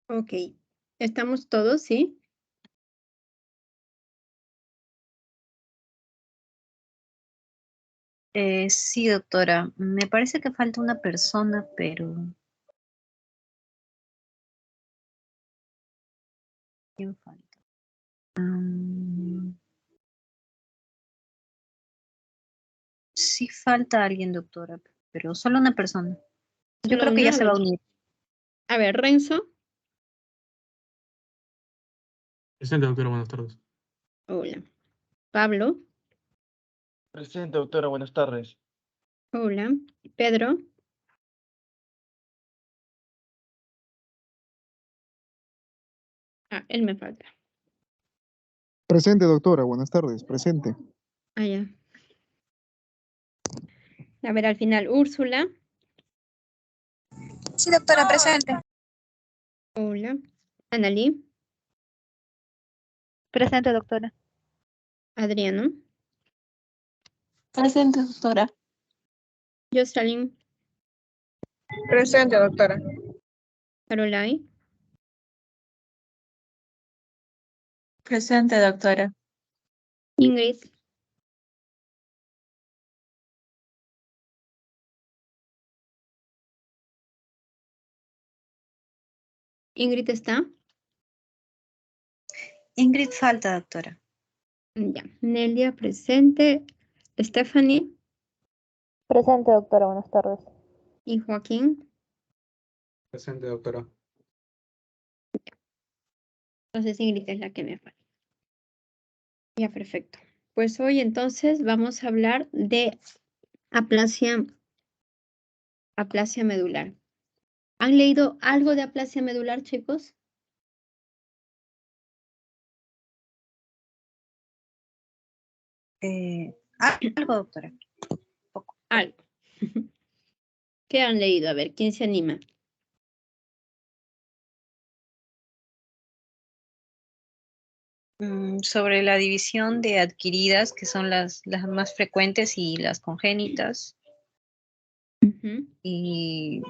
Ok. ¿Estamos todos, sí? Sí, doctora. Me parece que falta una persona, pero ¿quién falta? Sí falta alguien, doctora, pero solo una persona. Yo Solo creo que ya una. se va a unir. A ver, Renzo. Presente, doctora, buenas tardes. Hola. Pablo. Presente, doctora, buenas tardes. Hola. Pedro. Ah, él me falta. Presente, doctora. Buenas tardes. Presente. Ah, ya. A ver, al final, Úrsula. Sí, doctora, presente. Hola. Analí. Presente, doctora. Adriano. Presente, doctora. Jocelyn. Presente, doctora. Caroline. Presente, doctora. Ingrid. Ingrid está. Ingrid falta, doctora. Ya. Nelia presente. Stephanie Presente, doctora, buenas tardes. y Joaquín. Presente, doctora. Entonces Ingrid es la que me falta. Ya, perfecto. Pues hoy entonces vamos a hablar de aplasia medular. ¿Han leído algo de aplasia medular, chicos? Algo, doctora. Algo. ¿Qué han leído? A ver, ¿quién se anima? Sobre la división de adquiridas, que son las más frecuentes, y las congénitas. Ujú. Y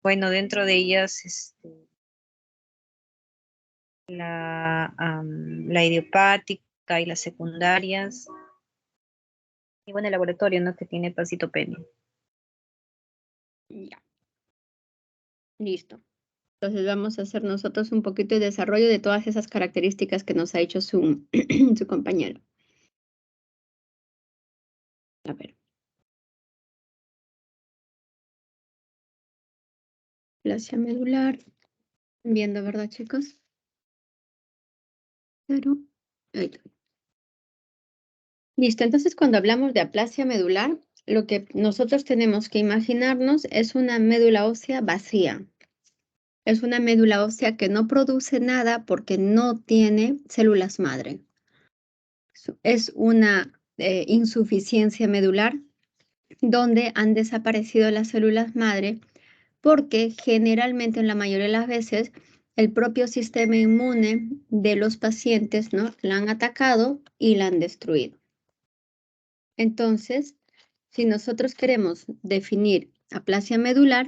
bueno, dentro de ellas, la idiopática y las secundarias. Y bueno, el laboratorio, ¿no? Que tiene pasitopenia. Ya. Listo. Entonces vamos a hacer nosotros un poquito de desarrollo de todas esas características que nos ha hecho su, su compañero. A ver. Aplasia medular. Viendo, ¿verdad, chicos? Pero, ahí está. Listo. Entonces, cuando hablamos de aplasia medular, lo que nosotros tenemos que imaginarnos es una médula ósea vacía. Es una médula ósea que no produce nada porque no tiene células madre. Es una insuficiencia medular donde han desaparecido las células madre porque generalmente en la mayoría de las veces el propio sistema inmune de los pacientes, ¿no?, la han atacado y la han destruido. Entonces, si nosotros queremos definir aplasia medular,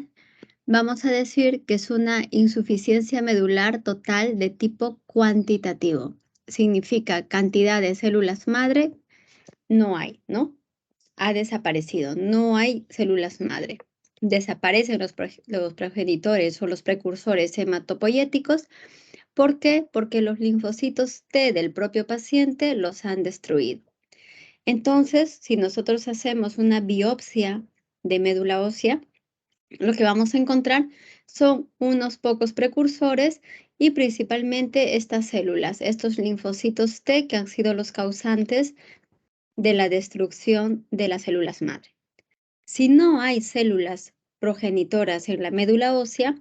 vamos a decir que es una insuficiencia medular total de tipo cuantitativo. Significa cantidad de células madre no hay, ¿no? Ha desaparecido, no hay células madre. Desaparecen los progenitores o los precursores hematopoyéticos. ¿Por qué? Porque los linfocitos T del propio paciente los han destruido. Entonces, si nosotros hacemos una biopsia de médula ósea, lo que vamos a encontrar son unos pocos precursores y principalmente estas células, estos linfocitos T que han sido los causantes de la destrucción de las células madre. Si no hay células progenitoras en la médula ósea,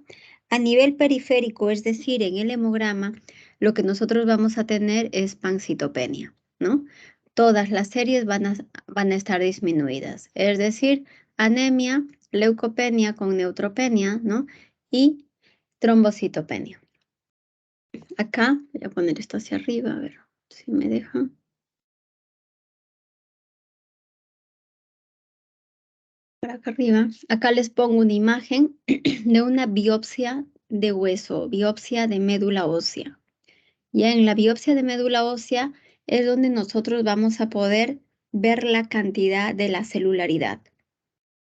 a nivel periférico, es decir, en el hemograma, lo que nosotros vamos a tener es pancitopenia, ¿no? Todas las series van a estar disminuidas, es decir, anemia, leucopenia con neutropenia, ¿no? Y trombocitopenia. Acá, voy a poner esto hacia arriba, a ver si me deja. Para acá arriba. Acá les pongo una imagen de una biopsia de hueso, biopsia de médula ósea. Ya en la biopsia de médula ósea es donde nosotros vamos a poder ver la cantidad de la celularidad.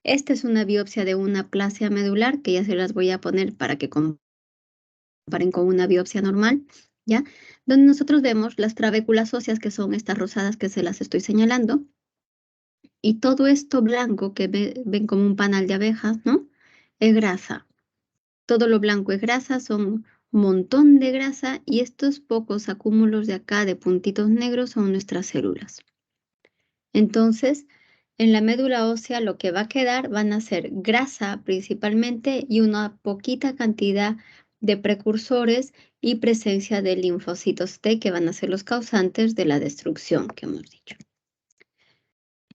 Esta es una biopsia de una aplasia medular, que ya se las voy a poner para que comparen con una biopsia normal, ¿ya? Donde nosotros vemos las trabéculas óseas, que son estas rosadas que se las estoy señalando, y todo esto blanco que ven como un panal de abejas, ¿no? Es grasa. Todo lo blanco es grasa, son un montón de grasa, y estos pocos acúmulos de acá de puntitos negros son nuestras células. Entonces, en la médula ósea lo que va a quedar van a ser grasa principalmente y una poquita cantidad de precursores y presencia de linfocitos T, que van a ser los causantes de la destrucción que hemos dicho.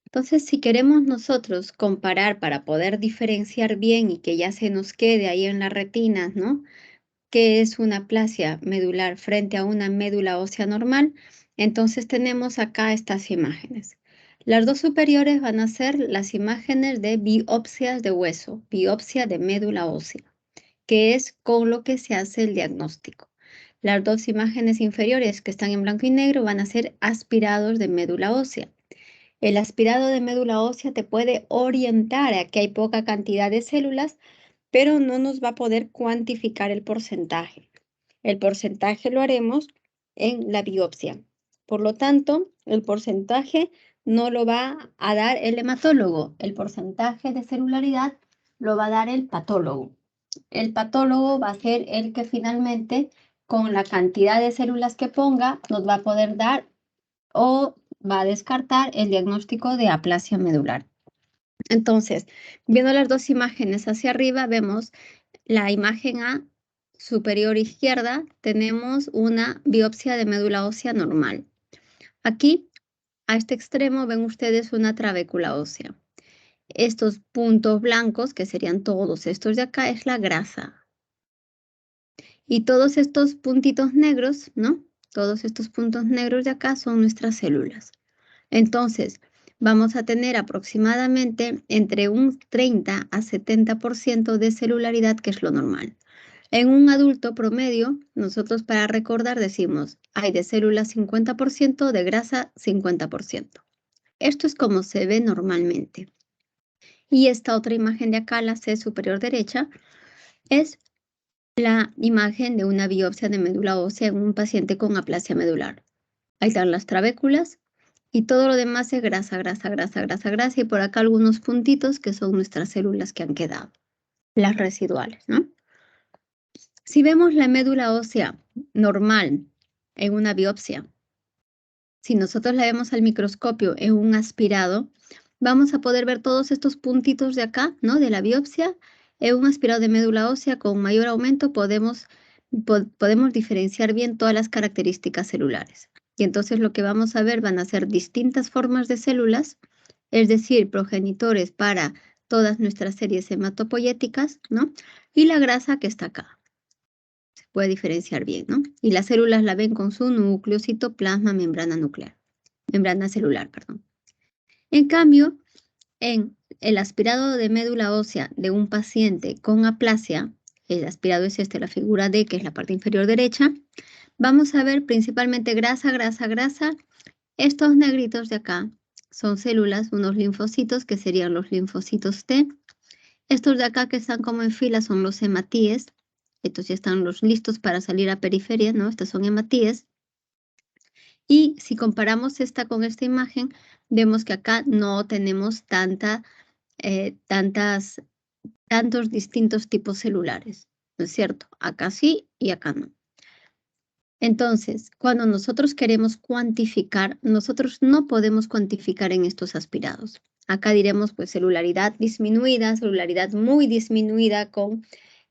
Entonces, si queremos nosotros comparar para poder diferenciar bien y que ya se nos quede ahí en la retina, ¿no?, qué es una aplasia medular frente a una médula ósea normal, entonces tenemos acá estas imágenes. Las dos superiores van a ser las imágenes de biopsias de hueso, biopsia de médula ósea, que es con lo que se hace el diagnóstico. Las dos imágenes inferiores, que están en blanco y negro, van a ser aspirados de médula ósea. El aspirado de médula ósea te puede orientar a que hay poca cantidad de células, pero no nos va a poder cuantificar el porcentaje. El porcentaje lo haremos en la biopsia. Por lo tanto, el porcentaje no lo va a dar el hematólogo. El porcentaje de celularidad lo va a dar el patólogo. El patólogo va a ser el que finalmente, con la cantidad de células que ponga, nos va a poder dar o va a descartar el diagnóstico de aplasia medular. Entonces, viendo las dos imágenes hacia arriba, vemos la imagen A superior izquierda, tenemos una biopsia de médula ósea normal. Aquí, a este extremo, ven ustedes una trabécula ósea. Estos puntos blancos, que serían todos estos de acá, es la grasa. Y todos estos puntitos negros, ¿no? Todos estos puntos negros de acá son nuestras células. Entonces, vamos a tener aproximadamente entre un 30 a 70% de celularidad, que es lo normal. En un adulto promedio, nosotros para recordar decimos, hay de células 50%, de grasa 50%. Esto es como se ve normalmente. Y esta otra imagen de acá, la C superior derecha, es la imagen de una biopsia de médula ósea en un paciente con aplasia medular. Ahí están las trabéculas y todo lo demás es grasa, grasa, grasa, grasa, grasa, y por acá algunos puntitos que son nuestras células que han quedado, las residuales, ¿no? Si vemos la médula ósea normal en una biopsia, si nosotros la vemos al microscopio en un aspirado, vamos a poder ver todos estos puntitos de acá, ¿no?, de la biopsia. En un aspirado de médula ósea con mayor aumento podemos diferenciar bien todas las características celulares. Y entonces lo que vamos a ver van a ser distintas formas de células, es decir, progenitores para todas nuestras series hematopoyéticas, ¿no?, y la grasa que está acá. Se puede diferenciar bien, ¿no? Y las células la ven con su núcleo, citoplasma, membrana nuclear. Membrana celular, perdón. En cambio, en el aspirado de médula ósea de un paciente con aplasia, el aspirado es la figura D, que es la parte inferior derecha, vamos a ver principalmente grasa, grasa, grasa. Estos negritos de acá son células, unos linfocitos que serían los linfocitos T. Estos de acá que están como en fila son los hematíes. Estos ya están los listos para salir a periferia, ¿no? Estos son hematíes. Y si comparamos esta con esta imagen, vemos que acá no tenemos tantos distintos tipos celulares, ¿no es cierto? Acá sí y acá no. Entonces, cuando nosotros queremos cuantificar, nosotros no podemos cuantificar en estos aspirados. Acá diremos pues celularidad disminuida, celularidad muy disminuida con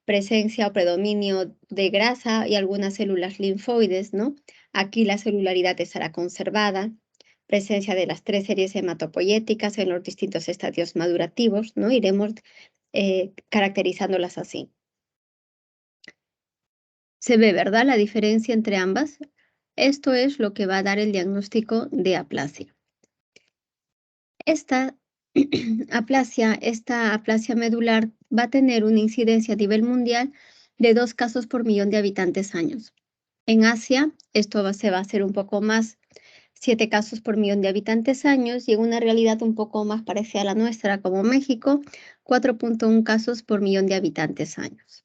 presencia o predominio de grasa y algunas células linfoides, ¿no? Aquí la celularidad estará conservada, presencia de las 3 series hematopoyéticas en los distintos estadios madurativos, ¿no? Iremos caracterizándolas así. Se ve, ¿verdad?, la diferencia entre ambas. Esto es lo que va a dar el diagnóstico de aplasia. Esta aplasia medular va a tener una incidencia a nivel mundial de 2 casos por millón de habitantes años. En Asia, esto se va a hacer un poco más, 7 casos por millón de habitantes años, y en una realidad un poco más parecida a la nuestra, como México, 4.1 casos por millón de habitantes años.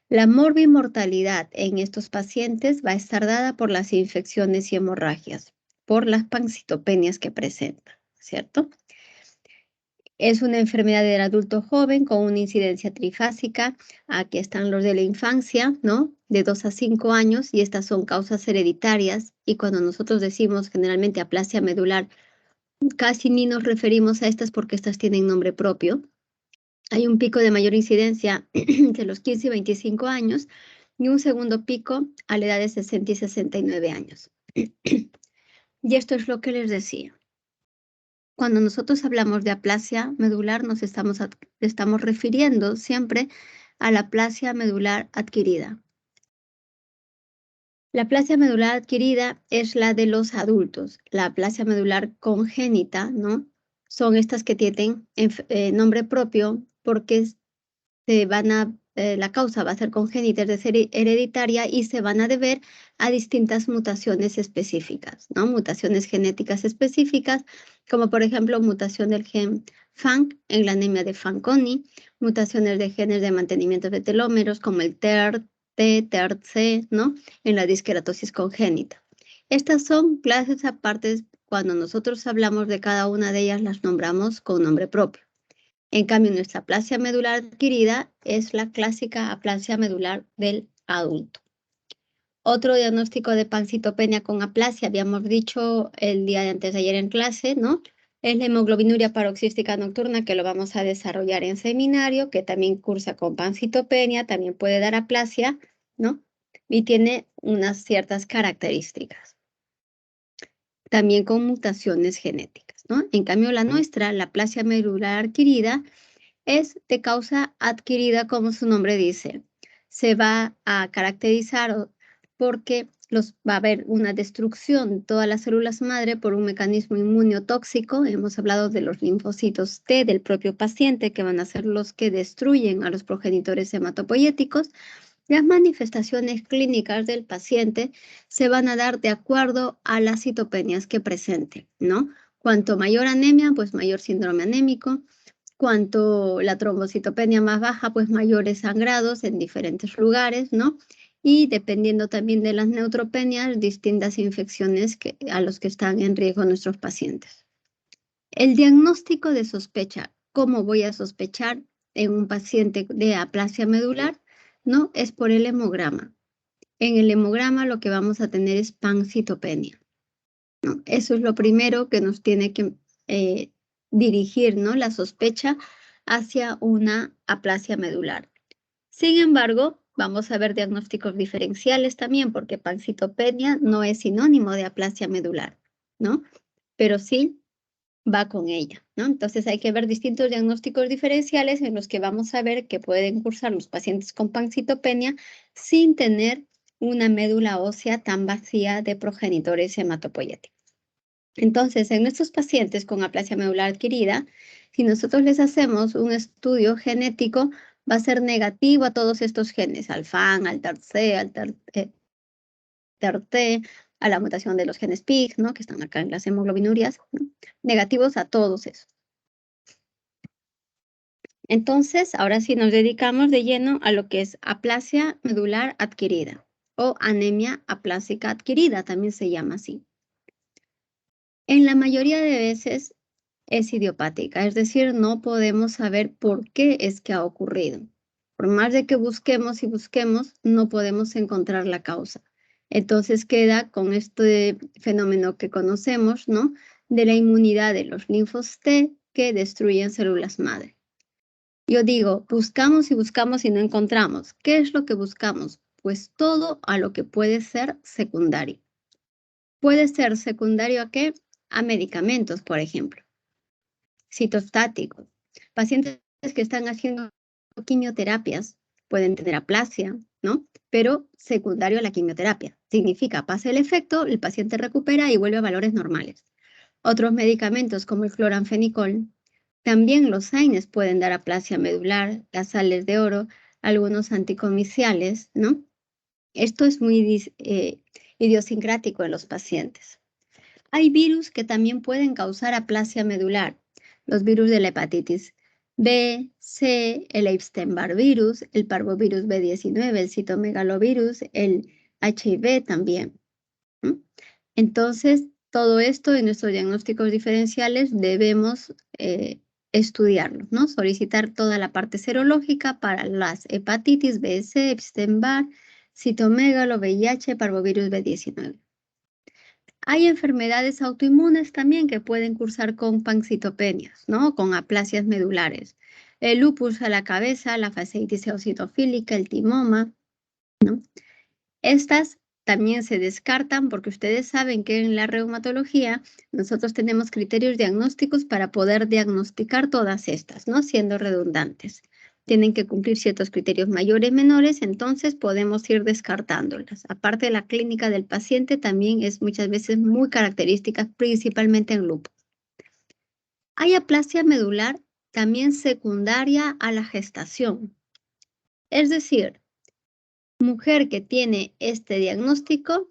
La morbimortalidad en estos pacientes va a estar dada por las infecciones y hemorragias, por las pancitopenias que presentan, ¿cierto? Es una enfermedad del adulto joven con una incidencia trifásica. Aquí están los de la infancia, ¿no? De 2 a 5 años, y estas son causas hereditarias. Y cuando nosotros decimos generalmente aplasia medular, casi ni nos referimos a estas porque estas tienen nombre propio. Hay un pico de mayor incidencia entre los 15 y 25 años y un segundo pico a la edad de 60 y 69 años. Y esto es lo que les decía. Cuando nosotros hablamos de aplasia medular, nos estamos refiriendo siempre a la aplasia medular adquirida. La aplasia medular adquirida es la de los adultos. La aplasia medular congénita, ¿no? Son estas que tienen nombre propio porque la causa va a ser congénita, es decir, hereditaria, y se van a deber a distintas mutaciones específicas, ¿no? Mutaciones genéticas específicas, como por ejemplo mutación del gen FANC en la anemia de Fanconi, mutaciones de genes de mantenimiento de telómeros como el TERT-T, TERT-C, ¿no? En la disqueratosis congénita. Estas son clases aparte. Cuando nosotros hablamos de cada una de ellas, las nombramos con nombre propio. En cambio, nuestra aplasia medular adquirida es la clásica aplasia medular del adulto. Otro diagnóstico de pancitopenia con aplasia, habíamos dicho el día de antes de ayer en clase, ¿no? Es la hemoglobinuria paroxística nocturna, que lo vamos a desarrollar en seminario, que también cursa con pancitopenia, también puede dar aplasia, ¿no? Y tiene unas ciertas características. También con mutaciones genéticas, ¿no? En cambio, la nuestra, la aplasia medular adquirida, es de causa adquirida, como su nombre dice. Se va a caracterizar porque va a haber una destrucción de todas las células madre por un mecanismo inmunotóxico. Hemos hablado de los linfocitos T del propio paciente, que van a ser los que destruyen a los progenitores hematopoyéticos. Las manifestaciones clínicas del paciente se van a dar de acuerdo a las citopenias que presente, ¿no? Cuanto mayor anemia, pues mayor síndrome anémico. Cuanto la trombocitopenia más baja, pues mayores sangrados en diferentes lugares, ¿no? Y dependiendo también de las neutropenias, distintas infecciones a los que están en riesgo nuestros pacientes. El diagnóstico de sospecha. ¿Cómo voy a sospechar en un paciente de aplasia medular? No, es por el hemograma. En el hemograma lo que vamos a tener es pancitopenia, ¿no? Eso es lo primero que nos tiene que dirigir, ¿no? La sospecha hacia una aplasia medular. Sin embargo, vamos a ver diagnósticos diferenciales también, porque pancitopenia no es sinónimo de aplasia medular, ¿no? Pero sí va con ella, ¿no? Entonces hay que ver distintos diagnósticos diferenciales en los que vamos a ver que pueden cursar los pacientes con pancitopenia sin tener una médula ósea tan vacía de progenitores hematopoyéticos. Entonces, en nuestros pacientes con aplasia medular adquirida, si nosotros les hacemos un estudio genético, va a ser negativo a todos estos genes, al FAN, al TERT-C, al TERT-T, a la mutación de los genes PIG, ¿no? Que están acá en las hemoglobinurias, ¿no? Negativos a todos esos. Entonces, ahora sí nos dedicamos de lleno a lo que es aplasia medular adquirida o anemia aplásica adquirida, también se llama así. En la mayoría de veces es idiopática, es decir, no podemos saber por qué es que ha ocurrido. Por más de que busquemos y busquemos, no podemos encontrar la causa. Entonces queda con este fenómeno que conocemos, ¿no? De la inmunidad de los linfos T que destruyen células madre. Yo digo, buscamos y buscamos y no encontramos. ¿Qué es lo que buscamos? Pues todo a lo que puede ser secundario. ¿Puede ser secundario a qué? A medicamentos, por ejemplo. Citostáticos. Pacientes que están haciendo quimioterapias pueden tener aplasia, ¿no? Pero secundario a la quimioterapia. Significa, pasa el efecto, el paciente recupera y vuelve a valores normales. Otros medicamentos como el cloranfenicol, también los AINES pueden dar aplasia medular, las sales de oro, algunos anticomiciales, ¿no? Esto es muy idiosincrático en los pacientes. Hay virus que también pueden causar aplasia medular. Los virus de la hepatitis B, C, el Epstein-Barr virus, el parvovirus B19, el citomegalovirus, el HIV también. Entonces, todo esto en nuestros diagnósticos diferenciales debemos estudiarlo, ¿no? Solicitar toda la parte serológica para las hepatitis B, C, Epstein-Barr, citomegalo, VIH, parvovirus B19. Hay enfermedades autoinmunes también que pueden cursar con pancitopenias, ¿no? Con aplasias medulares. El lupus a la cabeza, la fasciitis eosinofílica, el timoma, ¿no? Estas también se descartan porque ustedes saben que en la reumatología nosotros tenemos criterios diagnósticos para poder diagnosticar todas estas, ¿no? Siendo redundantes. Tienen que cumplir ciertos criterios mayores, menores, entonces podemos ir descartándolas. Aparte de la clínica del paciente también es muchas veces muy característica, principalmente en lupus. Hay aplasia medular también secundaria a la gestación. Es decir, mujer que tiene este diagnóstico,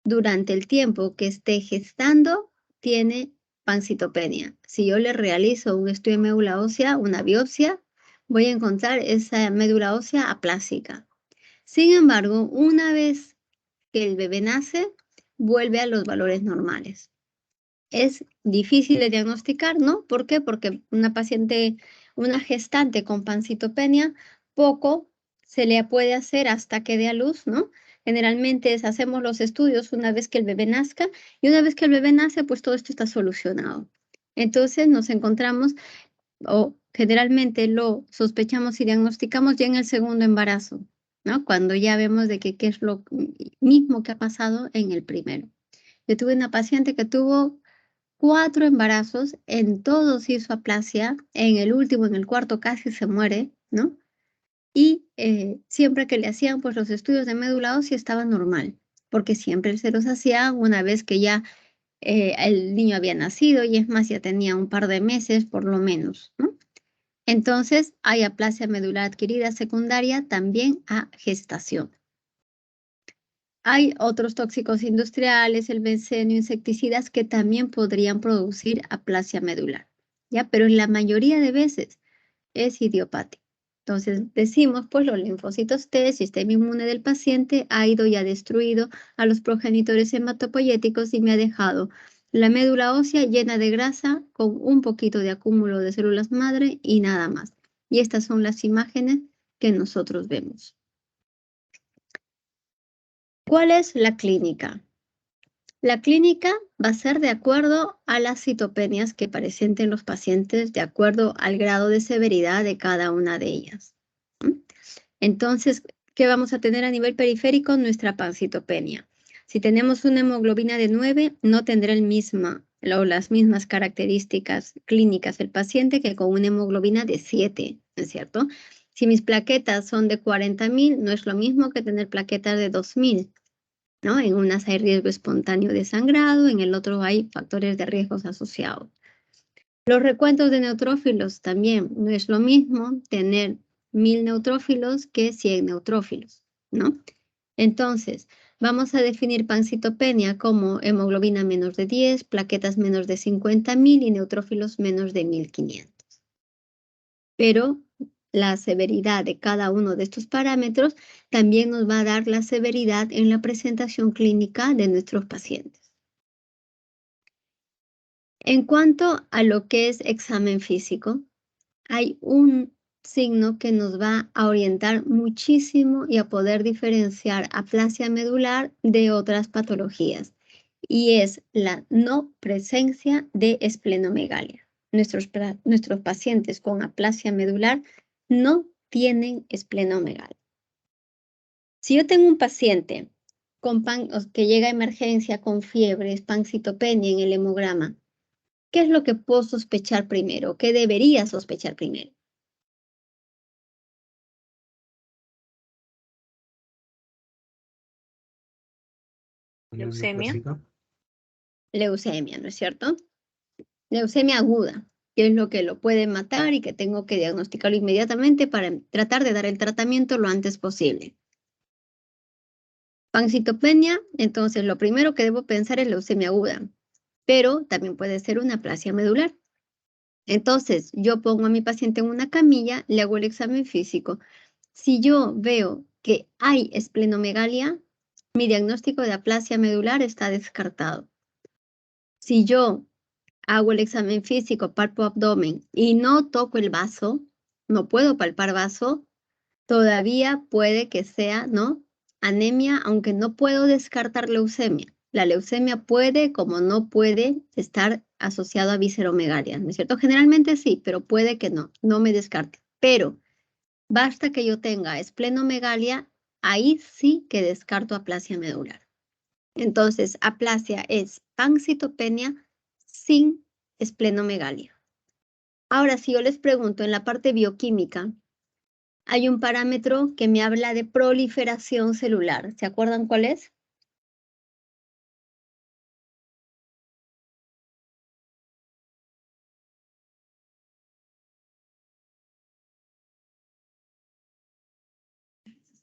durante el tiempo que esté gestando, tiene pancitopenia. Si yo le realizo un estudio de médula ósea, una biopsia, voy a encontrar esa médula ósea aplásica. Sin embargo, una vez que el bebé nace, vuelve a los valores normales. Es difícil de diagnosticar, ¿no? ¿Por qué? Porque una gestante con pancitopenia, poco se le puede hacer hasta que dé a luz, ¿no? Generalmente hacemos los estudios una vez que el bebé nazca y una vez que el bebé nace, pues todo esto está solucionado. Entonces nos encontramos, o generalmente lo sospechamos y diagnosticamos ya en el segundo embarazo, ¿no? Cuando ya vemos de qué es lo mismo que ha pasado en el primero. Yo tuve una paciente que tuvo 4 embarazos, en todos hizo aplasia, en el último, en el cuarto casi se muere, ¿no? Y siempre que le hacían pues los estudios de médula ósea estaba normal, porque siempre se los hacían una vez que ya el niño había nacido y es más, ya tenía un par de meses por lo menos, ¿no? Entonces hay aplasia medular adquirida secundaria también a gestación. Hay otros tóxicos industriales, el benceno, insecticidas que también podrían producir aplasia medular, ¿ya? Pero en la mayoría de veces es idiopático. Entonces decimos, pues los linfocitos T, sistema inmune del paciente, ha ido y ha destruido a los progenitores hematopoyéticos y me ha dejado la médula ósea llena de grasa con un poquito de acúmulo de células madre y nada más. Y estas son las imágenes que nosotros vemos. ¿Cuál es la clínica? La clínica va a ser de acuerdo a las citopenias que presenten los pacientes, de acuerdo al grado de severidad de cada una de ellas. Entonces, ¿qué vamos a tener a nivel periférico? Nuestra pancitopenia. Si tenemos una hemoglobina de 9, no tendrá las mismas características clínicas el paciente que con una hemoglobina de 7, ¿no es cierto? Si mis plaquetas son de 40.000, no es lo mismo que tener plaquetas de 2.000. ¿No? En unas hay riesgo espontáneo de sangrado, en el otro hay factores de riesgos asociados. Los recuentos de neutrófilos también, no es lo mismo tener 1.000 neutrófilos que 100 neutrófilos, ¿no? Entonces, vamos a definir pancitopenia como hemoglobina menos de 10, plaquetas menos de 50.000 y neutrófilos menos de 1.500. Pero la severidad de cada uno de estos parámetros también nos va a dar la severidad en la presentación clínica de nuestros pacientes. En cuanto a lo que es examen físico, hay un signo que nos va a orientar muchísimo y a poder diferenciar aplasia medular de otras patologías, y es la no presencia de esplenomegalia. Nuestros pacientes con aplasia medular no tienen esplenomegalia. Si yo tengo un paciente que llega a emergencia con fiebres, pancitopenia en el hemograma, ¿qué es lo que puedo sospechar primero? ¿Qué debería sospechar primero? Leucemia. Leucemia, ¿no es cierto? Leucemia aguda. qué es lo que lo puede matar y que tengo que diagnosticarlo inmediatamente para tratar de dar el tratamiento lo antes posible. Pancitopenia, entonces lo primero que debo pensar es leucemia aguda, pero también puede ser una aplasia medular. Entonces, yo pongo a mi paciente en una camilla, le hago el examen físico. Si yo veo que hay esplenomegalia, mi diagnóstico de aplasia medular está descartado. Si yo hago el examen físico, palpo abdomen y no toco el vaso, no puedo palpar vaso, todavía puede que sea, ¿no?, anemia, aunque no puedo descartar leucemia. La leucemia puede, como no puede, estar asociado a visceromegalia, ¿no es cierto? Generalmente sí, pero puede que no me descarte. Pero basta que yo tenga esplenomegalia, ahí sí que descarto aplasia medular. Entonces, aplasia es pancitopenia sin esplenomegalia. Ahora, si yo les pregunto en la parte bioquímica, hay un parámetro que me habla de proliferación celular. ¿Se acuerdan cuál es?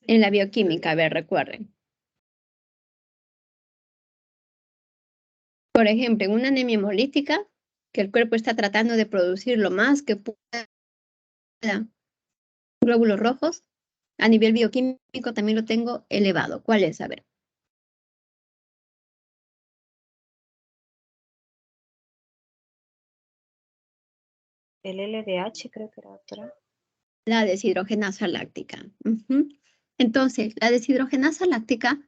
En la bioquímica, a ver, recuerden. Por ejemplo, en una anemia hemolítica, que el cuerpo está tratando de producir lo más que pueda glóbulos rojos, a nivel bioquímico también lo tengo elevado. ¿Cuál es? A ver. El LDH creo que era, doctora. La deshidrogenasa láctica. Entonces, la deshidrogenasa láctica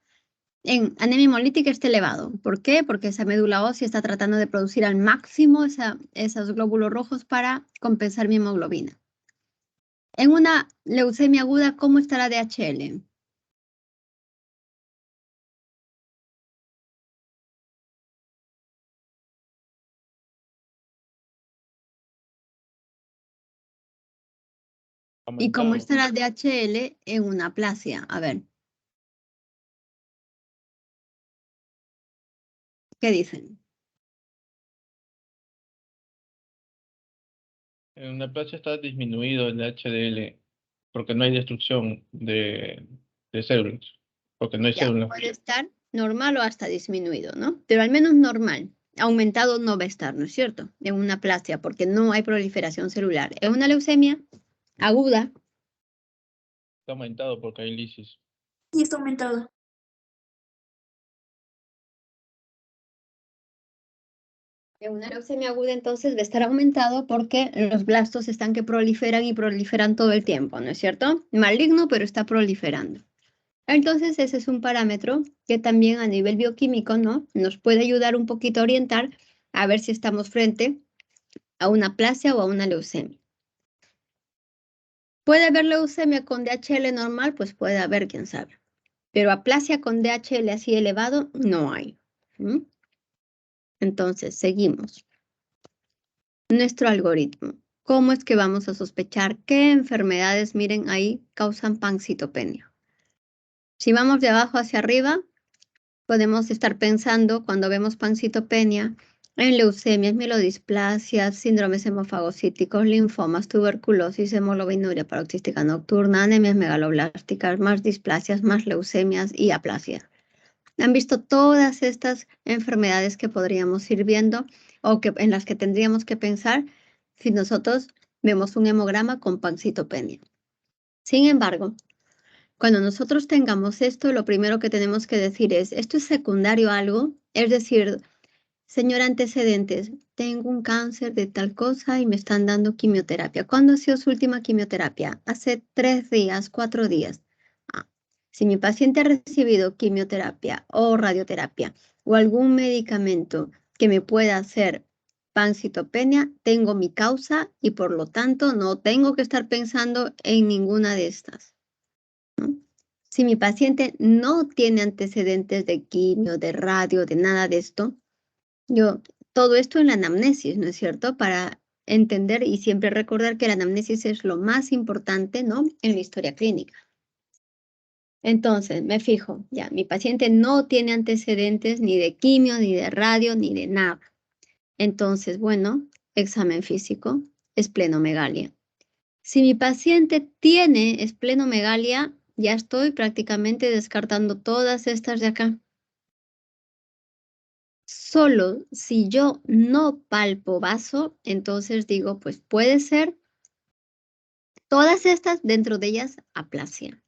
en anemia hemolítica está elevado. ¿Por qué? Porque esa médula ósea está tratando de producir al máximo esos glóbulos rojos para compensar mi hemoglobina. En una leucemia aguda, ¿cómo está la DHL? ¿Y cómo Aumentado. está la DHL en una aplasia? A ver. ¿Qué dicen? En la plaza está disminuido el HDL porque no hay destrucción de células, porque no hay Ya, células. puede estar normal o hasta disminuido, ¿no? Pero al menos normal. Aumentado no va a estar, ¿no es cierto? En una aplasia, porque no hay proliferación celular. En una leucemia aguda. Está aumentado porque hay lisis. Y está aumentado. En una leucemia aguda entonces va a estar aumentado porque los blastos están que proliferan y proliferan todo el tiempo, ¿no es cierto? Maligno, pero está proliferando. Entonces ese es un parámetro que también a nivel bioquímico, ¿no?, nos puede ayudar un poquito a orientar a ver si estamos frente a una aplasia o a una leucemia. ¿Puede haber leucemia con DHL normal? Pues puede haber, quién sabe. Pero aplasia con DHL así elevado, no hay. Entonces, seguimos. Nuestro algoritmo. ¿Cómo es que vamos a sospechar qué enfermedades, miren ahí, causan pancitopenia? Si vamos de abajo hacia arriba, podemos estar pensando cuando vemos pancitopenia en leucemias, mielodisplasias, síndromes hemofagocíticos, linfomas, tuberculosis, hemoglobinuria paroxística nocturna, anemias megaloblásticas, más displasias, más leucemias y aplasia. ¿Han visto todas estas enfermedades que podríamos ir viendo o en las que tendríamos que pensar si nosotros vemos un hemograma con pancitopenia? Sin embargo, cuando nosotros tengamos esto, lo primero que tenemos que decir es, ¿esto es secundario a algo? Es decir, señor antecedentes, tengo un cáncer de tal cosa y me están dando quimioterapia. ¿Cuándo ha sido su última quimioterapia? Hace 3 días, 4 días. Si mi paciente ha recibido quimioterapia o radioterapia o algún medicamento que me pueda hacer pancitopenia, tengo mi causa y por lo tanto no tengo que estar pensando en ninguna de estas. Si mi paciente no tiene antecedentes de quimio, de radio, de nada de esto, todo esto en la anamnesis, ¿no es cierto? Para entender y siempre recordar que la anamnesis es lo más importante, ¿no?, en la historia clínica. Entonces, me fijo, ya, mi paciente no tiene antecedentes ni de quimio, ni de radio, ni de nada. Entonces, bueno, examen físico, esplenomegalia. Si mi paciente tiene esplenomegalia, ya estoy prácticamente descartando todas estas de acá. Solo si yo no palpo vaso, entonces digo, pues puede ser todas estas, dentro de ellas aplasia,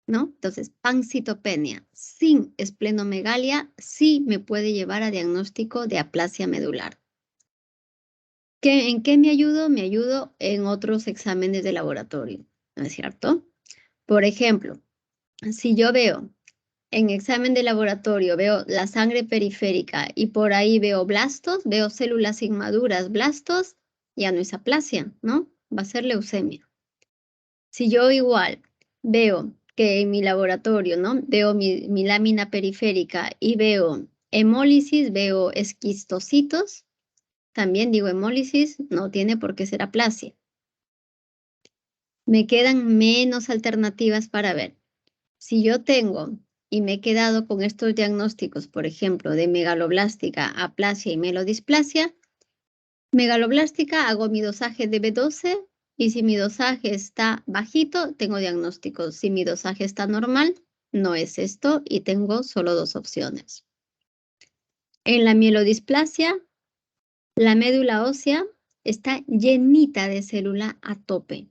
¿no? Entonces, pancitopenia sin esplenomegalia sí me puede llevar a diagnóstico de aplasia medular. ¿En qué me ayudo? Me ayudo en otros exámenes de laboratorio, ¿no es cierto? Por ejemplo, si yo veo en examen de laboratorio, veo la sangre periférica y por ahí veo blastos, veo células inmaduras, blastos, ya no es aplasia, ¿no? Va a ser leucemia. Si yo igual veo que en mi laboratorio, ¿no? Veo mi lámina periférica y veo hemólisis, veo esquistocitos, también digo hemólisis, no tiene por qué ser aplasia. Me quedan menos alternativas para ver. Si yo tengo y me he quedado con estos diagnósticos, por ejemplo, de megaloblástica, aplasia y melodisplasia, megaloblástica hago mi dosaje de B12 y si mi dosaje está bajito, tengo diagnóstico. Si mi dosaje está normal, no es esto y tengo solo dos opciones. En la mielodisplasia, la médula ósea está llenita de célula a tope,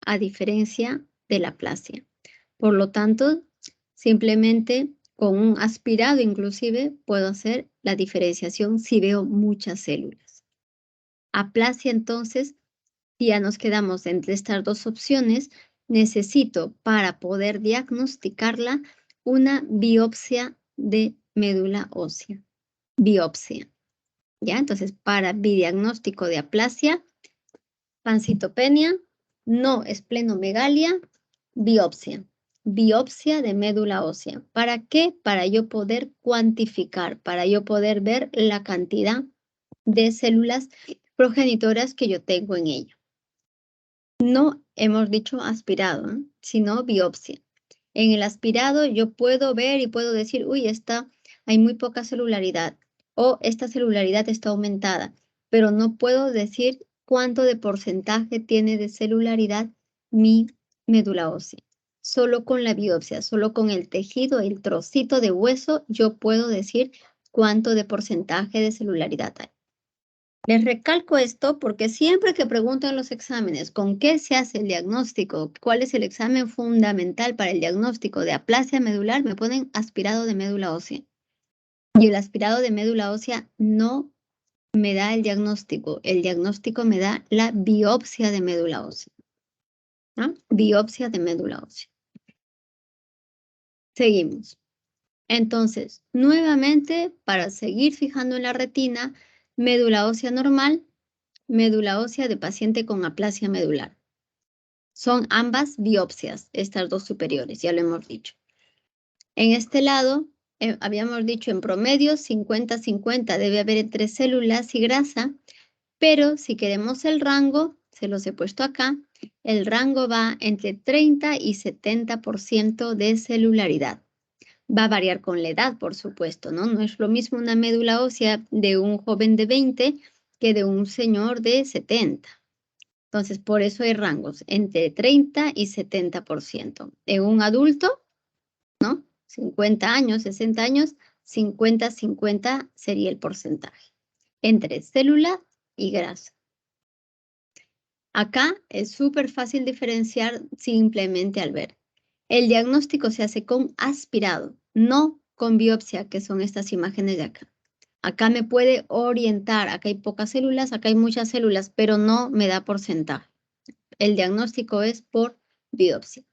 a diferencia de la aplasia. Por lo tanto, simplemente con un aspirado inclusive puedo hacer la diferenciación si veo muchas células. Aplasia entonces, si ya nos quedamos entre estas dos opciones, necesito para poder diagnosticarla una biopsia de médula ósea. Biopsia. ¿Ya? Entonces, para bidiagnóstico de aplasia, pancitopenia, no esplenomegalia, biopsia. Biopsia de médula ósea. ¿Para qué? Para yo poder cuantificar, para yo poder ver la cantidad de células progenitoras que yo tengo en ella. No hemos dicho aspirado, ¿eh? Sino biopsia. En el aspirado yo puedo ver y puedo decir, uy, hay muy poca celularidad o esta celularidad está aumentada, pero no puedo decir cuánto de porcentaje tiene de celularidad mi médula ósea. Solo con la biopsia, solo con el tejido, el trocito de hueso, yo puedo decir cuánto de porcentaje de celularidad hay. Les recalco esto porque siempre que pregunto en los exámenes con qué se hace el diagnóstico, cuál es el examen fundamental para el diagnóstico de aplasia medular, me ponen aspirado de médula ósea. Y el aspirado de médula ósea no me da el diagnóstico me da la biopsia de médula ósea. ¿No? Biopsia de médula ósea. Seguimos. Entonces, nuevamente, para seguir fijando en la retina, médula ósea normal, médula ósea de paciente con aplasia medular. Son ambas biopsias, estas dos superiores, ya lo hemos dicho. En este lado, habíamos dicho en promedio 50-50 debe haber entre células y grasa, pero si queremos el rango, se los he puesto acá, el rango va entre 30 y 70% de celularidad. Va a variar con la edad, por supuesto, ¿no? No es lo mismo una médula ósea de un joven de 20 que de un señor de 70. Entonces, por eso hay rangos entre 30 y 70%. En un adulto, ¿no? 50 años, 60 años, 50-50 sería el porcentaje. Entre célula y grasa. Acá es súper fácil diferenciar simplemente al ver. El diagnóstico se hace con aspirado, no con biopsia, que son estas imágenes de acá. Acá me puede orientar, acá hay pocas células, acá hay muchas células, pero no me da porcentaje. El diagnóstico es por biopsia.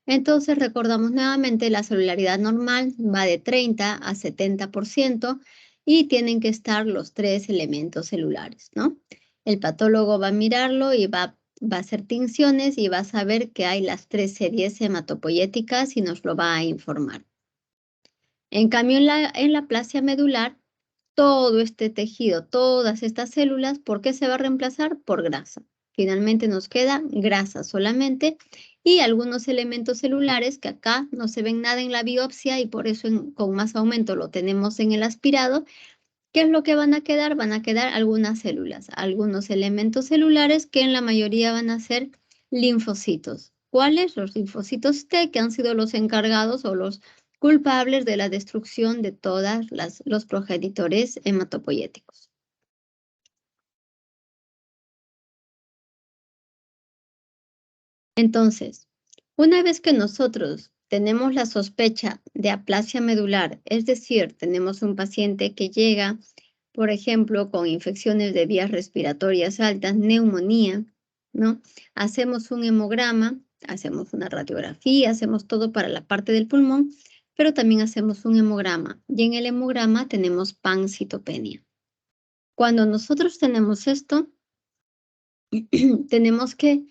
Entonces recordamos nuevamente la celularidad normal va de 30 a 70% y tienen que estar los tres elementos celulares, ¿no? El patólogo va a mirarlo y va a hacer tinciones y va a saber que hay las tres series hematopoyéticas y nos lo va a informar. En cambio, en la aplasia medular, todo este tejido, todas estas células, ¿por qué se va a reemplazar? Por grasa. Finalmente nos queda grasa solamente y algunos elementos celulares que acá no se ven nada en la biopsia y por eso con más aumento lo tenemos en el aspirado. ¿Qué es lo que van a quedar? Van a quedar algunas células, algunos elementos celulares que en la mayoría van a ser linfocitos. ¿Cuáles? Los linfocitos T, que han sido los encargados o los culpables de la destrucción de todos los progenitores hematopoyéticos. Entonces, una vez que nosotros tenemos la sospecha de aplasia medular, es decir, tenemos un paciente que llega, por ejemplo, con infecciones de vías respiratorias altas, neumonía, ¿no? Hacemos un hemograma, hacemos una radiografía, hacemos todo para la parte del pulmón, pero también hacemos un hemograma. Y en el hemograma tenemos pancitopenia. Cuando nosotros tenemos esto, tenemos que,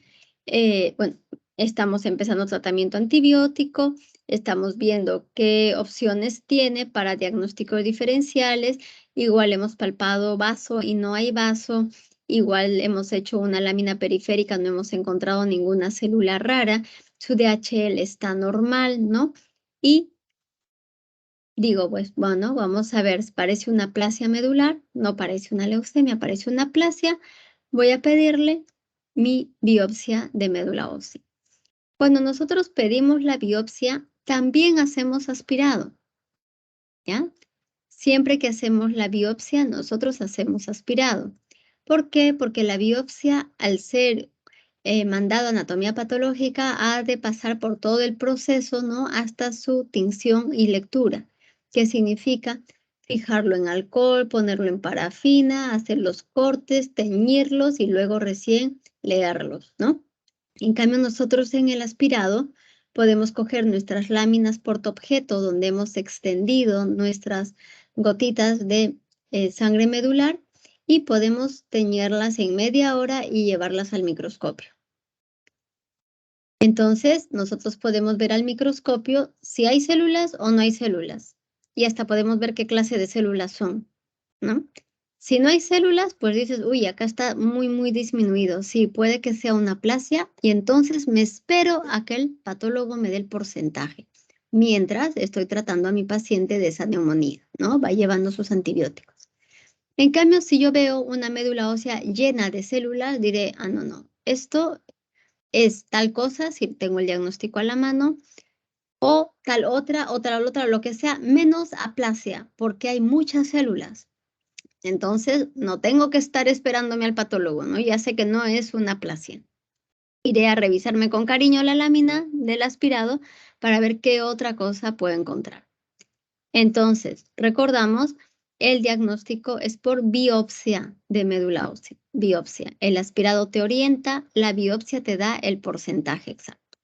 bueno, estamos empezando tratamiento antibiótico, estamos viendo qué opciones tiene para diagnósticos diferenciales, igual hemos palpado vaso y no hay vaso, igual hemos hecho una lámina periférica, no hemos encontrado ninguna célula rara, su DHL está normal, ¿no? Y digo, pues bueno, vamos a ver, parece una aplasia medular, no parece una leucemia, parece una aplasia, voy a pedirle mi biopsia de médula ósea. Cuando nosotros pedimos la biopsia, también hacemos aspirado, ¿ya? Siempre que hacemos la biopsia, nosotros hacemos aspirado. ¿Por qué? Porque la biopsia, al ser mandado a anatomía patológica, ha de pasar por todo el proceso, ¿no? Hasta su tinción y lectura, que significa fijarlo en alcohol, ponerlo en parafina, hacer los cortes, teñirlos y luego recién leerlos, ¿no? En cambio, nosotros en el aspirado podemos coger nuestras láminas portaobjeto donde hemos extendido nuestras gotitas de sangre medular y podemos teñirlas en media hora y llevarlas al microscopio. Entonces, nosotros podemos ver al microscopio si hay células o no hay células. Y hasta podemos ver qué clase de células son, ¿no? Si no hay células, pues dices, uy, acá está muy disminuido. Sí, puede que sea una aplasia y entonces me espero a que el patólogo me dé el porcentaje. Mientras estoy tratando a mi paciente de esa neumonía, ¿no? Va llevando sus antibióticos. En cambio, si yo veo una médula ósea llena de células, diré, ah, no, esto es tal cosa, si tengo el diagnóstico a la mano, o tal otra, lo que sea, menos aplasia, porque hay muchas células. Entonces, no tengo que estar esperándome al patólogo, ¿no? Ya sé que no es una aplasia. Iré a revisarme con cariño la lámina del aspirado para ver qué otra cosa puedo encontrar. Entonces, recordamos, el diagnóstico es por biopsia de médula ósea. Biopsia. El aspirado te orienta, la biopsia te da el porcentaje exacto.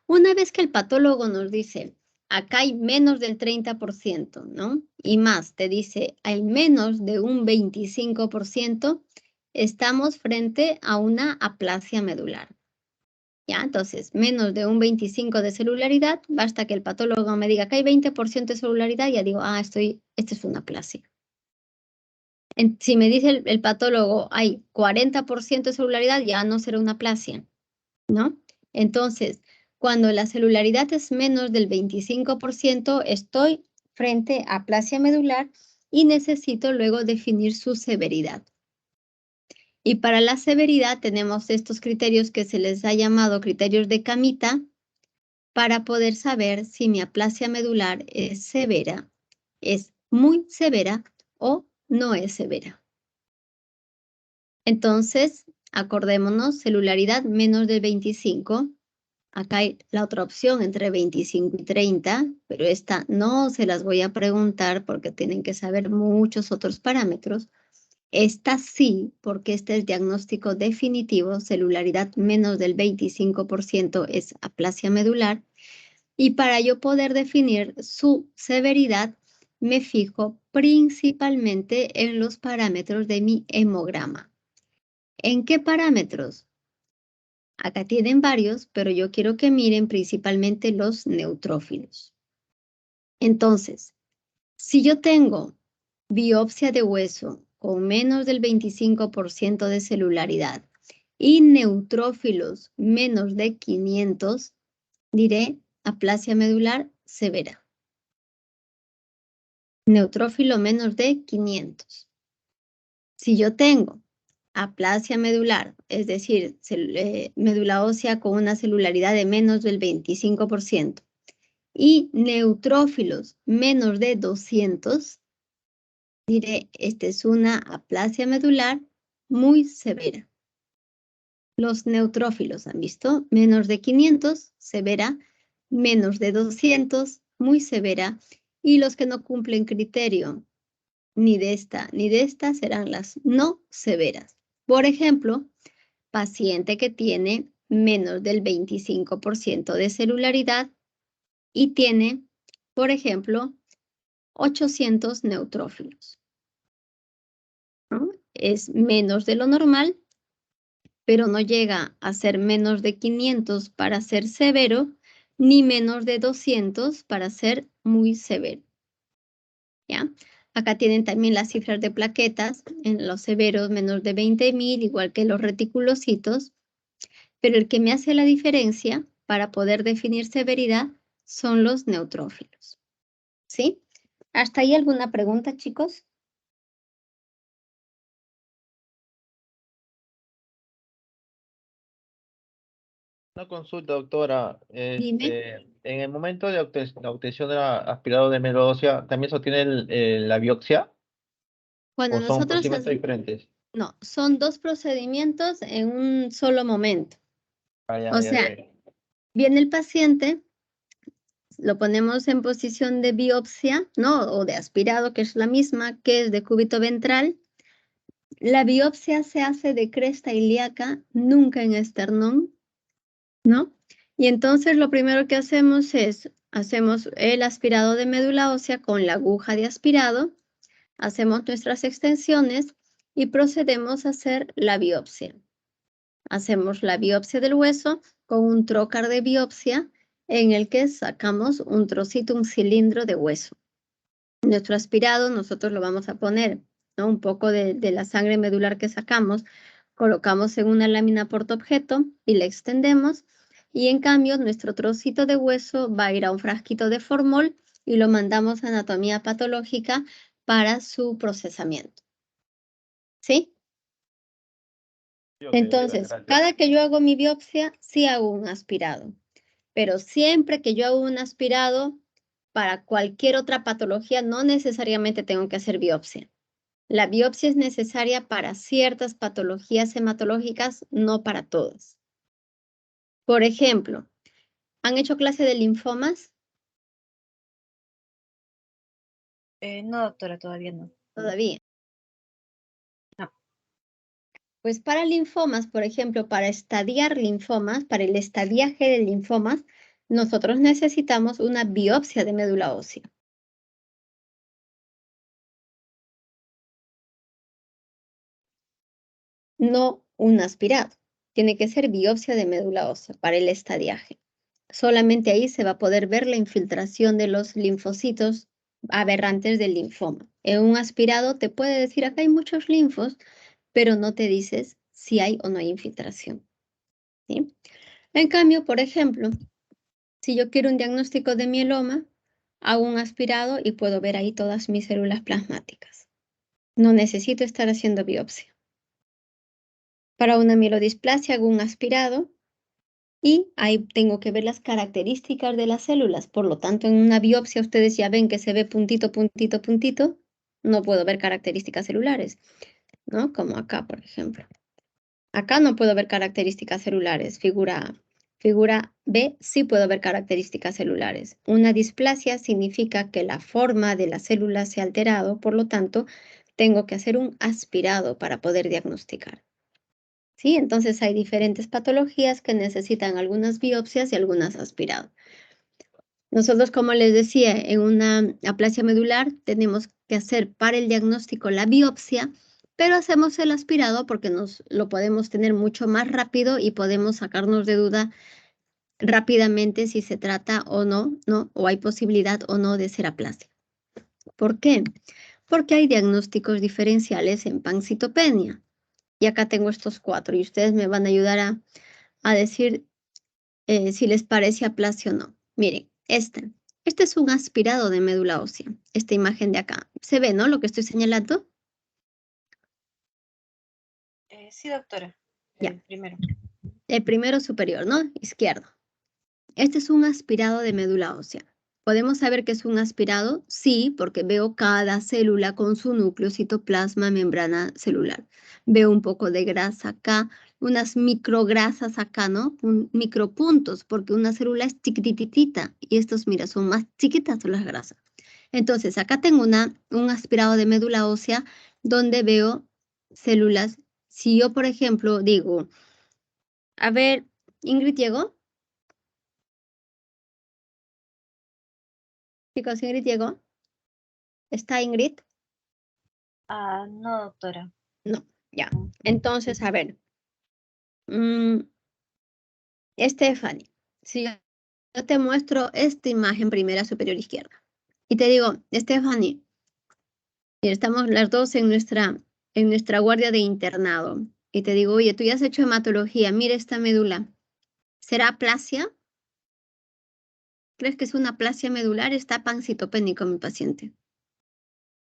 Una vez que el patólogo nos dice, acá hay menos del 30%, ¿no? Y más, te dice, hay menos de un 25%, estamos frente a una aplasia medular. ¿Ya? Entonces, menos de un 25% de celularidad, basta que el patólogo me diga que hay 20% de celularidad, ya digo, ah, esta es una aplasia. Si me dice el patólogo, hay 40% de celularidad, ya no será una aplasia, ¿no? Entonces, cuando la celularidad es menos del 25%, estoy frente a aplasia medular y necesito luego definir su severidad. Y para la severidad tenemos estos criterios que se les ha llamado criterios de Kamita para poder saber si mi aplasia medular es severa, es muy severa o no es severa. Entonces, acordémonos, celularidad menos del 25. Acá hay la otra opción entre 25 y 30, pero esta no se las voy a preguntar porque tienen que saber muchos otros parámetros. Esta sí, porque este es diagnóstico definitivo, celularidad menos del 25% es aplasia medular. Y para yo poder definir su severidad, me fijo principalmente en los parámetros de mi hemograma. ¿En qué parámetros? Acá tienen varios, pero yo quiero que miren principalmente los neutrófilos. Entonces, si yo tengo biopsia de hueso con menos del 25% de celularidad y neutrófilos menos de 500, diré aplasia medular severa. Neutrófilo menos de 500. Si yo tengo aplasia medular, es decir, médula ósea con una celularidad de menos del 25%, y neutrófilos menos de 200, diré, esta es una aplasia medular muy severa. Los neutrófilos, ¿han visto? Menos de 500, severa, menos de 200, muy severa, y los que no cumplen criterio ni de esta serán las no severas. Por ejemplo, paciente que tiene menos del 25% de celularidad y tiene, por ejemplo, 800 neutrófilos, ¿no? Es menos de lo normal, pero no llega a ser menos de 500 para ser severo, ni menos de 200 para ser muy severo. ¿Ya? Acá tienen también las cifras de plaquetas, en los severos menos de 20.000, igual que los reticulocitos, pero el que me hace la diferencia para poder definir severidad son los neutrófilos. ¿Sí? ¿Hasta ahí alguna pregunta, chicos? Una consulta, doctora. Dime. En el momento de la obtención del aspirado de médula ósea, ¿también se obtiene la biopsia Cuando o son nosotros procedimientos diferentes? no, son dos procedimientos en un solo momento. Ah, ya, O ya, sea, ya. viene el paciente, lo ponemos en posición de biopsia, ¿no? O de aspirado, que es la misma, que es de cúbito ventral. La biopsia se hace de cresta ilíaca, nunca en esternón, ¿no? Y entonces lo primero que hacemos es, hacemos el aspirado de médula ósea con la aguja de aspirado, hacemos nuestras extensiones y procedemos a hacer la biopsia. Hacemos la biopsia del hueso con un trocar de biopsia en el que sacamos un trocito, un cilindro de hueso. Nuestro aspirado nosotros lo vamos a poner, ¿no? Un poco de la sangre medular que sacamos, colocamos en una lámina portaobjeto y la extendemos. Y en cambio, nuestro trocito de hueso va a ir a un frasquito de formol y lo mandamos a anatomía patológica para su procesamiento. ¿Sí? Sí, ok, Entonces, gracias. cada que yo hago mi biopsia, sí hago un aspirado. Pero siempre que yo hago un aspirado, para cualquier otra patología, no necesariamente tengo que hacer biopsia. La biopsia es necesaria para ciertas patologías hematológicas, no para todas. Por ejemplo, ¿han hecho clase de linfomas? No, doctora, todavía no. Todavía. No. Pues para linfomas, por ejemplo, para estadiar linfomas, para el estadiaje de linfomas, nosotros necesitamos una biopsia de médula ósea. No un aspirado. Tiene que ser biopsia de médula ósea para el estadiaje. Solamente ahí se va a poder ver la infiltración de los linfocitos aberrantes del linfoma. En un aspirado te puede decir, acá hay muchos linfos, pero no te dices si hay o no hay infiltración. ¿Sí? En cambio, por ejemplo, si yo quiero un diagnóstico de mieloma, hago un aspirado y puedo ver ahí todas mis células plasmáticas. No necesito estar haciendo biopsia. Para una mielodisplasia hago un aspirado y ahí tengo que ver las características de las células. Por lo tanto, en una biopsia ustedes ya ven que se ve puntito, puntito, puntito. No puedo ver características celulares, ¿no? Como acá, por ejemplo. Acá no puedo ver características celulares. Figura A. Figura B, sí puedo ver características celulares. Una displasia significa que la forma de la célula se ha alterado, por lo tanto, tengo que hacer un aspirado para poder diagnosticar. ¿Sí? Entonces hay diferentes patologías que necesitan algunas biopsias y algunas aspirados. Nosotros, como les decía, en una aplasia medular tenemos que hacer para el diagnóstico la biopsia, pero hacemos el aspirado porque lo podemos tener mucho más rápido y podemos sacarnos de duda rápidamente si se trata o no, ¿no? O hay posibilidad o no de ser aplasia. ¿Por qué? Porque hay diagnósticos diferenciales en pancitopenia. Y acá tengo estos 4 y ustedes me van a ayudar a decir si les parece aplasia o no. Miren, esta Este es un aspirado de médula ósea. Esta imagen de acá. ¿Se ve, no? Lo que estoy señalando. Sí, doctora. Ya. El primero. El primero superior, ¿no? Izquierdo. Este es un aspirado de médula ósea. ¿Podemos saber que es un aspirado? Sí, porque veo cada célula con su núcleo, citoplasma, membrana celular. Veo un poco de grasa acá, unas micrograsas acá, ¿no? Micropuntos, porque una célula es chiquititita y estos, mira, son más chiquitas las grasas. Entonces, acá tengo un aspirado de médula ósea donde veo células. Si yo, por ejemplo, digo, a ver, Ingrid llegó. Chicos, Ingrid llegó. ¿Está Ingrid? No, doctora. No, ya. Entonces, a ver. Stephanie, si yo te muestro esta imagen primera superior izquierda y te digo, Stephanie, mira, estamos las dos en nuestra guardia de internado y te digo, oye, tú ya has hecho hematología, mira esta médula. ¿Será aplasia? ¿Crees que es una aplasia medular? Está pancitopénico mi paciente.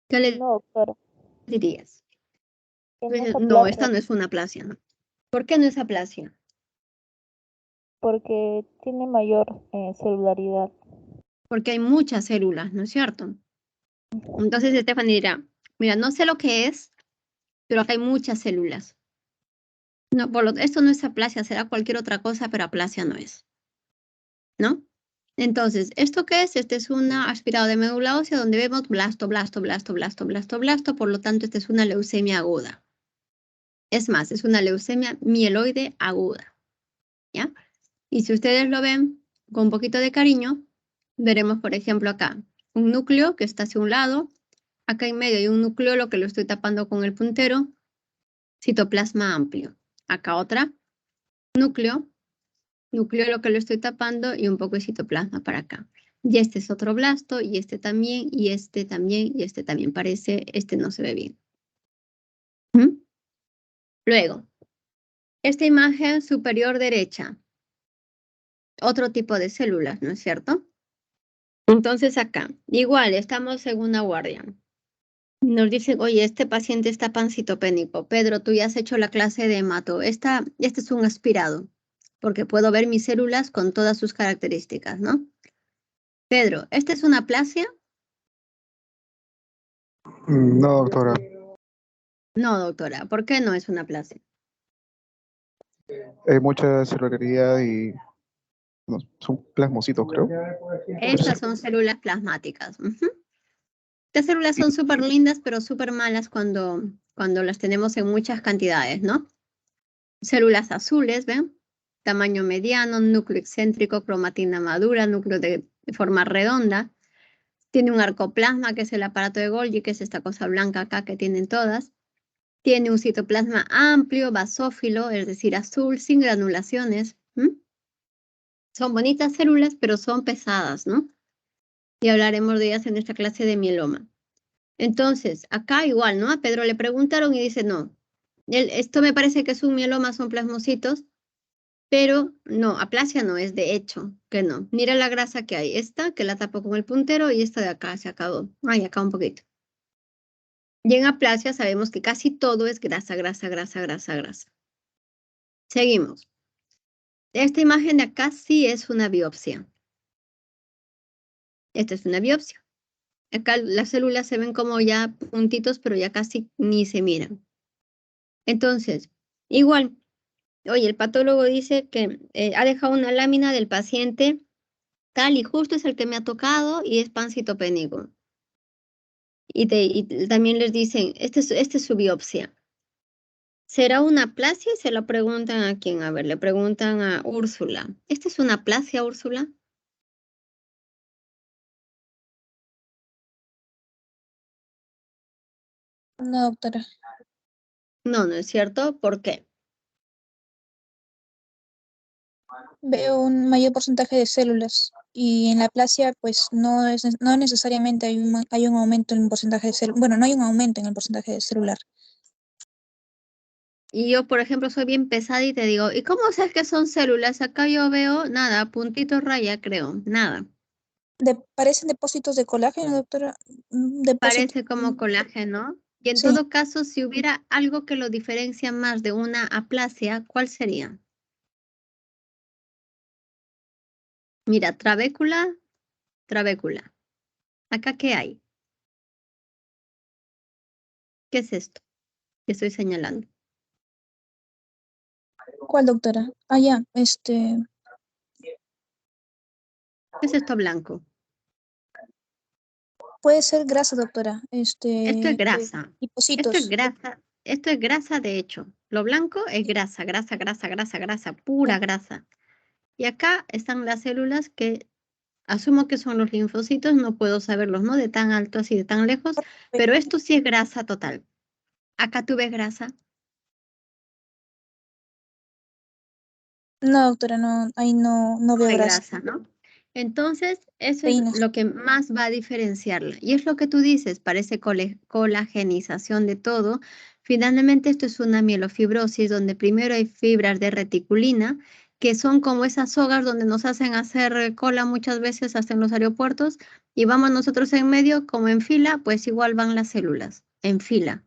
¿Qué le No, doctora. dirías? Que no es No, aplasia, esta no es una aplasia, ¿no? ¿Por qué no es aplasia? porque tiene mayor celularidad. Porque hay muchas células, ¿no es cierto? Entonces Stephanie dirá, mira, no sé lo que es, pero acá hay muchas células. No, esto no es aplasia, será cualquier otra cosa, pero aplasia no es. ¿No? Entonces, ¿esto qué es? Este es un aspirado de médula ósea donde vemos blasto, blasto, blasto, blasto, blasto, blasto. Por lo tanto, esta es una leucemia aguda. Es más, es una leucemia mieloide aguda. ¿Ya? Y si ustedes lo ven con un poquito de cariño, veremos, por ejemplo, acá un núcleo que está hacia un lado. Acá en medio hay un nucleolo que lo estoy tapando con el puntero. Citoplasma amplio. Acá otra. Núcleo lo que lo estoy tapando y un poco de citoplasma para acá. Y este es otro blasto, y este también, y este también, y este también. Parece, este no se ve bien. Luego, esta imagen superior derecha. Otro tipo de células, ¿no es cierto? Entonces acá, igual, estamos en una guardia. Nos dicen, oye, este paciente está pancitopénico. Pedro, tú ya has hecho la clase de hemato. Este es un aspirado, porque puedo ver mis células con todas sus características, ¿no? Pedro, ¿esta es una aplasia? No, doctora. No, doctora. ¿Por qué no es una aplasia? Hay mucha celularidad y no, son plasmocitos, creo. Estas son células plasmáticas. Estas células son súper lindas, pero súper malas cuando las tenemos en muchas cantidades, ¿no? Células azules, ¿ven? Tamaño mediano, núcleo excéntrico, cromatina madura, núcleo de forma redonda. Tiene un arcoplasma, que es el aparato de Golgi, que es esta cosa blanca acá que tienen todas. Tiene un citoplasma amplio, basófilo, es decir, azul, sin granulaciones. Son bonitas células, pero son pesadas, ¿no? Y hablaremos de ellas en esta clase de mieloma. Entonces, acá igual, ¿no? A Pedro le preguntaron y dice, no, esto me parece que es un mieloma, son plasmocitos, pero no, aplasia no es, de hecho, que no. Mira la grasa que hay, esta que la tapo con el puntero y esta de acá se acabó. Ay, acá un poquito. Y en aplasia sabemos que casi todo es grasa, grasa, grasa, grasa, grasa. Seguimos. Esta imagen de acá sí es una biopsia. Esta es una biopsia. Acá las células se ven como ya puntitos, pero ya casi ni se miran. Entonces, igual, oye, el patólogo dice que ha dejado una lámina del paciente tal y justo es el que me ha tocado y es pancitopénico. Y también les dicen, esta es su biopsia. ¿Será una aplasia? Y se lo preguntan a quién. A ver, le preguntan a Úrsula. ¿Esta es una aplasia, Úrsula? No, doctora. No, no es cierto. ¿Por qué? Veo un mayor porcentaje de células y en la aplasia pues no necesariamente hay un aumento en el porcentaje de células. Bueno, no hay un aumento en el porcentaje de celular. Y yo, por ejemplo, soy bien pesada y te digo, ¿y cómo sabes que son células? Acá yo veo nada, puntito raya, creo, nada. Parecen depósitos de colágeno, doctora. Parece como colágeno. Y en Sí. todo caso, si hubiera algo que lo diferencia más de una aplasia, ¿cuál sería? Mira, trabécula, trabécula. ¿Acá qué hay? ¿Qué es esto que estoy señalando? ¿Cuál, doctora? Ah, ya, ¿Qué es esto blanco? puede ser grasa, doctora. Esto es grasa. Lipocitos. Esto es grasa de hecho. Lo blanco es grasa, pura grasa. Y acá están las células que asumo que son los linfocitos, no puedo saberlos, ¿no? De tan alto así, de tan lejos, pero esto sí es grasa total. Acá tú ves grasa. No, doctora, no, ahí no veo Hay grasa. grasa, ¿no? Entonces, eso Proteínas. es lo que más va a diferenciarla. Y es lo que tú dices, parece colagenización de todo. Finalmente, esto es una mielofibrosis donde primero hay fibras de reticulina, que son como esas sogas donde nos hacen hacer cola muchas veces hasta en los aeropuertos, y vamos nosotros en medio, como en fila, pues igual van las células, en fila.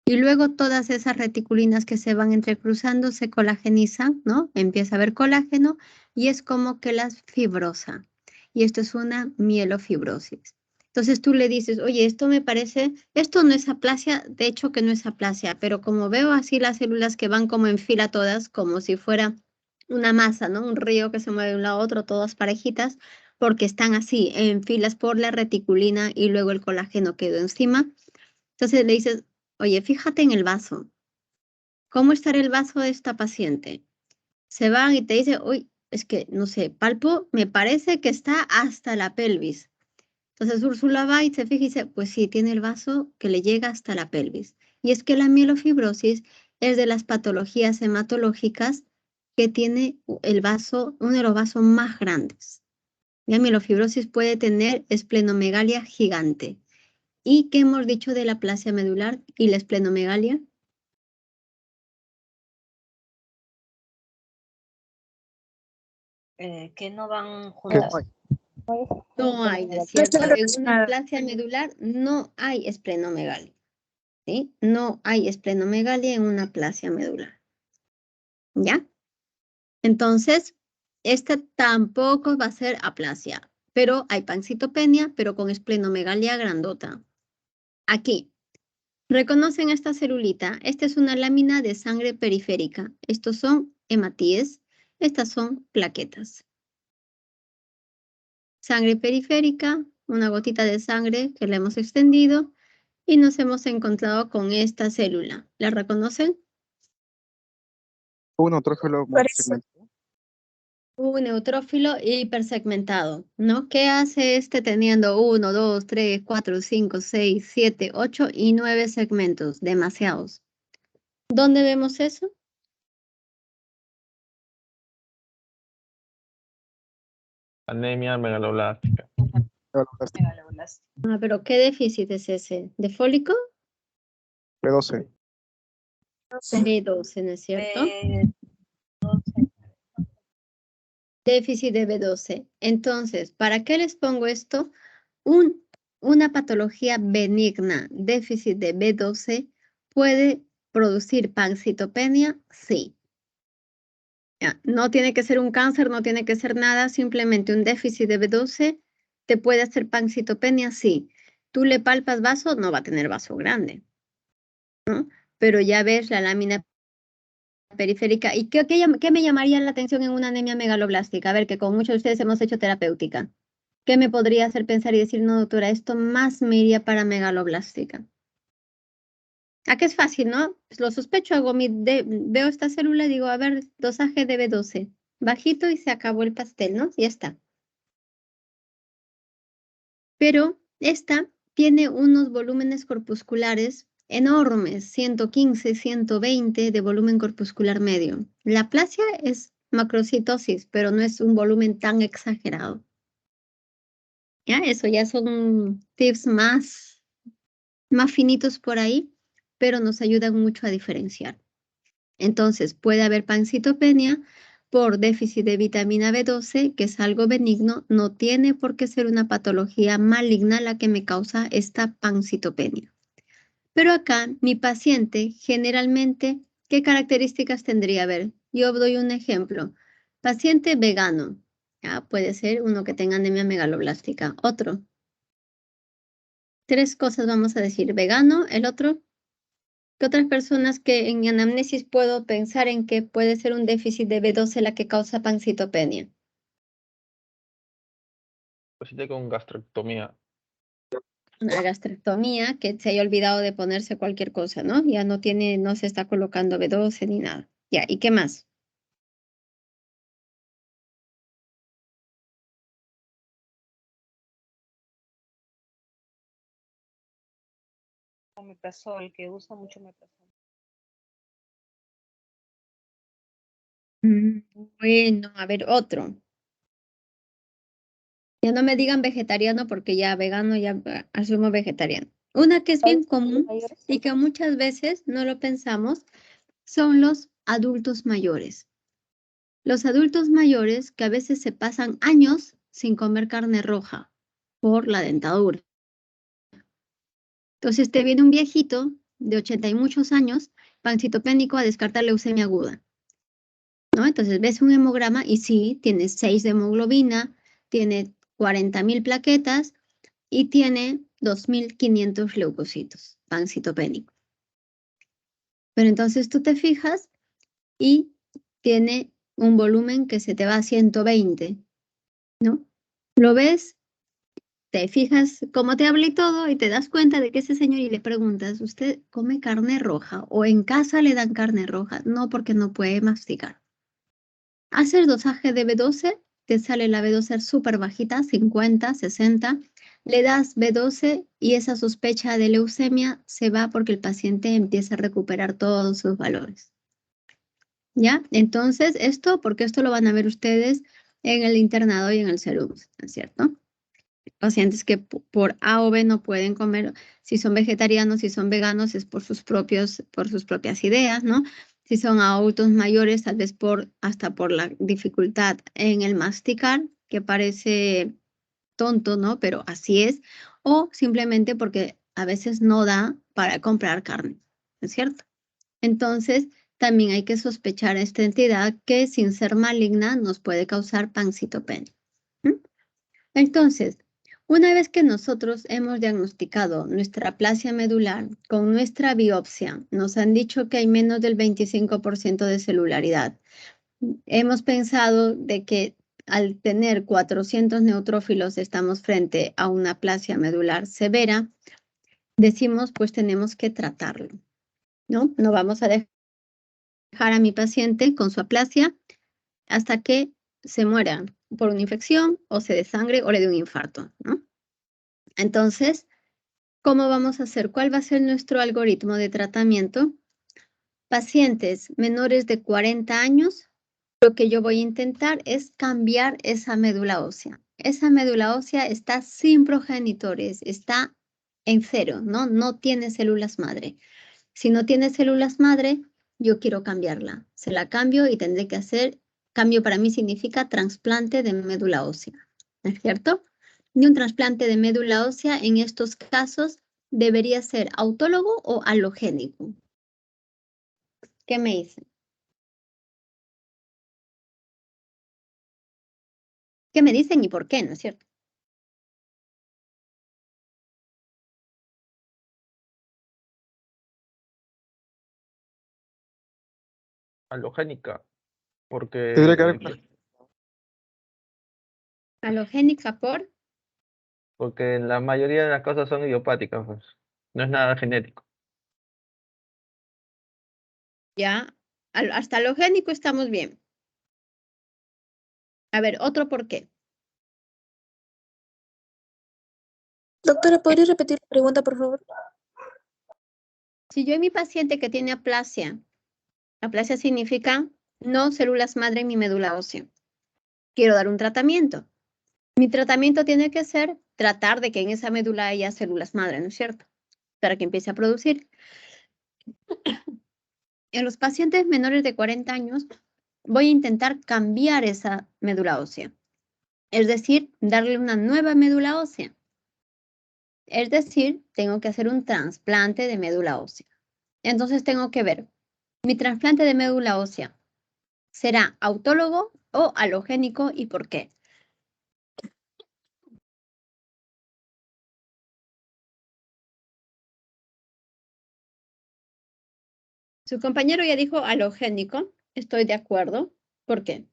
Y luego todas esas reticulinas que se van entrecruzando se colagenizan, ¿no? Empieza a haber colágeno y es como que las fibrosa. Y esto es una mielofibrosis. Entonces tú le dices, oye, esto me parece, esto no es aplasia, de hecho que no es aplasia, pero como veo así las células que van como en fila todas, como si fuera una masa, ¿no? Un río que se mueve de un lado a otro, todas parejitas, porque están así en filas por la reticulina y luego el colágeno quedó encima. Entonces le dices, oye, fíjate en el vaso. ¿Cómo estará el vaso de esta paciente? Se van y te dice, uy, es que, no sé, palpo, me parece que está hasta la pelvis. Entonces Úrsula va y se fija y dice, pues sí, tiene el vaso que le llega hasta la pelvis. Y es que la mielofibrosis es de las patologías hematológicas que tiene el vaso, uno de los vasos más grandes. La mielofibrosis puede tener esplenomegalia gigante. ¿Y qué hemos dicho de la aplasia medular y la esplenomegalia? Que no van Que juntas. no hay. No hay, ¿no es No cierto? están En una relacionadas. aplasia medular no hay esplenomegalia, ¿sí? No hay esplenomegalia en una aplasia medular, ¿ya? Entonces, esta tampoco va a ser aplasia, pero hay pancitopenia, pero con esplenomegalia grandota. Aquí, reconocen esta celulita. Esta es una lámina de sangre periférica. Estos son hematíes, estas son plaquetas. Sangre periférica, una gotita de sangre que la hemos extendido y nos hemos encontrado con esta célula. ¿La reconocen? Un neutrófilo Parece. segmentado. Un neutrófilo hipersegmentado, ¿no? ¿Qué hace este teniendo 1, 2, 3, 4, 5, 6, 7, 8 y 9 segmentos? Demasiados. ¿Dónde vemos eso? Anemia megaloblástica. Megaloblástica. Ah, pero ¿qué déficit es ese? ¿De fólico? B12. B12, ¿no es cierto? Déficit de B12. Entonces, ¿para qué les pongo esto? Una patología benigna, déficit de B12, puede producir pancitopenia, sí. Ya, no tiene que ser un cáncer, no tiene que ser nada, simplemente un déficit de B12 te puede hacer pancitopenia, sí. Tú le palpas vaso, no va a tener vaso grande, ¿no? Pero ya ves la lámina periférica. ¿Y qué me llamaría la atención en una anemia megaloblástica? A ver, que con muchos de ustedes hemos hecho terapéutica. ¿Qué me podría hacer pensar y decir, no, doctora, esto más me iría para megaloblástica? ¿A qué es fácil, no? Pues lo sospecho, veo esta célula y digo, a ver, dosaje de B12, bajito y se acabó el pastel, ¿no? Ya está. Pero esta tiene unos volúmenes corpusculares enormes, 115, 120 de volumen corpuscular medio. La aplasia es macrocitosis, pero no es un volumen tan exagerado. ¿Ya? Eso ya son tips más finitos por ahí, pero nos ayudan mucho a diferenciar. Entonces, puede haber pancitopenia, por déficit de vitamina B12, que es algo benigno, no tiene por qué ser una patología maligna la que me causa esta pancitopenia. Pero acá, mi paciente, generalmente, ¿qué características tendría? A ver, yo doy un ejemplo. Paciente vegano. ¿Ya? Puede ser uno que tenga anemia megaloblástica. Otro. 3 cosas vamos a decir. Vegano, el otro. ¿Qué otras personas que en mi anamnesis puedo pensar en que puede ser un déficit de B12 la que causa pancitopenia? Paciente con gastrectomía. Una gastrectomía, que se haya olvidado de ponerse cualquier cosa, ¿no? Ya no tiene, no se está colocando B12 ni nada. Ya, ¿y qué más? Omeprazol, que usa mucho omeprazol. Bueno, a ver, otro. Ya no me digan vegetariano porque ya vegano ya asumo vegetariano. Una que es bien común mayores. y que muchas veces no lo pensamos son los adultos mayores. Los adultos mayores que a veces se pasan años sin comer carne roja por la dentadura. Entonces te viene un viejito de 80 y muchos años, pancitopénico, a descartar leucemia aguda, ¿no? Entonces ves un hemograma y sí, tiene 6 de hemoglobina, tiene 40.000 plaquetas y tiene 2.500 leucocitos, pancitopénico. Pero entonces tú te fijas y tiene un volumen que se te va a 120, ¿no? Lo ves, te fijas cómo te habla y todo y te das cuenta de que ese señor y le preguntas, ¿usted come carne roja o en casa le dan carne roja? No, porque no puede masticar. Haces dosaje de B12, te sale la B12 súper bajita, 50, 60, le das B12 y esa sospecha de leucemia se va porque el paciente empieza a recuperar todos sus valores. ¿Ya? Entonces, porque esto lo van a ver ustedes en el internado y en el serum, ¿no es cierto? Pacientes que por A o B no pueden comer, si son vegetarianos, si son veganos, es por sus propias ideas, ¿no? Si son adultos mayores, tal vez hasta por la dificultad en el masticar, que parece tonto, ¿no? Pero así es. O simplemente porque a veces no da para comprar carne, ¿no es cierto? Entonces, también hay que sospechar a esta entidad que sin ser maligna nos puede causar pancitopenia. Entonces, una vez que nosotros hemos diagnosticado nuestra aplasia medular con nuestra biopsia, nos han dicho que hay menos del 25% de celularidad. Hemos pensado de que al tener 400 neutrófilos estamos frente a una aplasia medular severa. Decimos, pues tenemos que tratarlo, ¿no? No vamos a dejar a mi paciente con su aplasia hasta que se muera por una infección o se desangre o le dé un infarto, ¿no? Entonces, ¿cómo vamos a hacer? ¿Cuál va a ser nuestro algoritmo de tratamiento? Pacientes menores de 40 años, lo que yo voy a intentar es cambiar esa médula ósea. Esa médula ósea está sin progenitores, está en cero, ¿no? No tiene células madre. Si no tiene células madre, yo quiero cambiarla. Se la cambio y tendré que hacer, cambio para mí significa trasplante de médula ósea, ¿no es cierto? Y un trasplante de médula ósea en estos casos debería ser autólogo o halogénico. ¿Qué me dicen? ¿Qué me dicen y por qué, no es cierto? Halogénica, Tendría que haber Halogénica porque la mayoría de las cosas son idiopáticas, pues. No es nada genético. ya, hasta halogénico estamos bien. A ver, otro por qué. Doctora, ¿podría repetir la pregunta, por favor? Si yo en mi paciente que tiene aplasia significa no células madre en mi médula ósea, quiero dar un tratamiento. Mi tratamiento tiene que ser tratar de que en esa médula haya células madre, ¿no es cierto? Para que empiece a producir. En los pacientes menores de 40 años, voy a intentar cambiar esa médula ósea. Es decir, darle una nueva médula ósea. Es decir, tengo que hacer un trasplante de médula ósea. Entonces tengo que ver, mi trasplante de médula ósea, ¿será autólogo o halogénico y por qué? Su compañero ya dijo halogénico, estoy de acuerdo. ¿Por qué?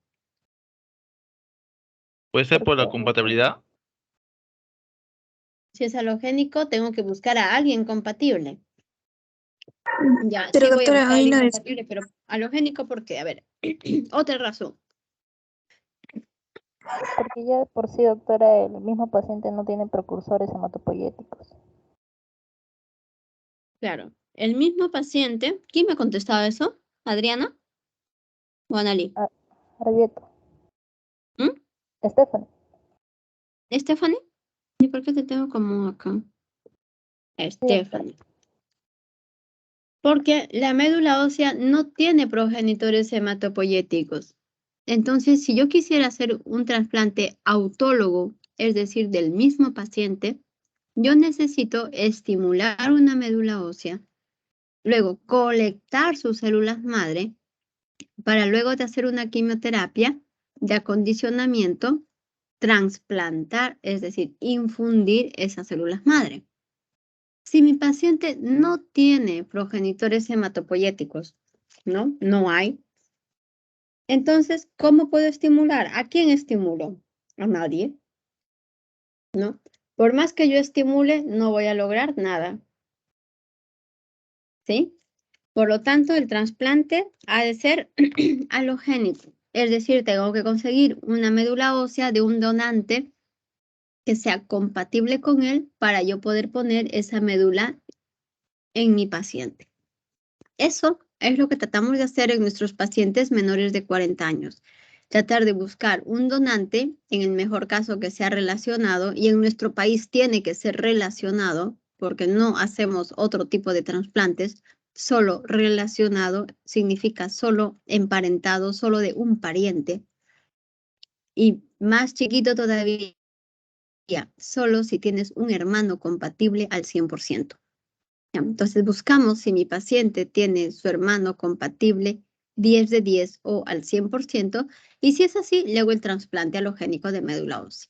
¿Puede ser por la Porque- compatibilidad? Si es halogénico, tengo que buscar a alguien compatible. Ya, Pero sí voy a doctora, buscar a ahí alguien no es. compatible, pero halogénico, ¿por qué? A ver, otra razón. Porque ya de por sí, doctora, el mismo paciente no tiene precursores hematopoyéticos. Claro, el mismo paciente, ¿quién me ha contestado eso? ¿Adriana o Analí? Arrieta. ¿Mm? Stephanie. ¿Stephanie? ¿Y por qué te tengo como acá? Stephanie. Porque la médula ósea no tiene progenitores hematopoyéticos. Entonces, si yo quisiera hacer un trasplante autólogo, es decir, del mismo paciente, yo necesito estimular una médula ósea, luego colectar sus células madre, para luego de hacer una quimioterapia de acondicionamiento, trasplantar, es decir, infundir esas células madre. Si mi paciente no tiene progenitores hematopoyéticos, ¿no? No hay. Entonces, ¿cómo puedo estimular? ¿A quién estimulo? A nadie, ¿no? Por más que yo estimule, no voy a lograr nada. ¿Sí? Por lo tanto, el trasplante ha de ser halogénico. Es decir, tengo que conseguir una médula ósea de un donante que sea compatible con él para yo poder poner esa médula en mi paciente. Eso es lo que tratamos de hacer en nuestros pacientes menores de 40 años. Tratar de buscar un donante, en el mejor caso que sea relacionado, y en nuestro país tiene que ser relacionado, porque no hacemos otro tipo de trasplantes. Solo relacionado significa solo emparentado, solo de un pariente. Y más chiquito todavía, solo si tienes un hermano compatible al 100%. Entonces buscamos si mi paciente tiene su hermano compatible 10 de 10 o al 100%, y si es así, le hago el trasplante halogénico de médula ósea.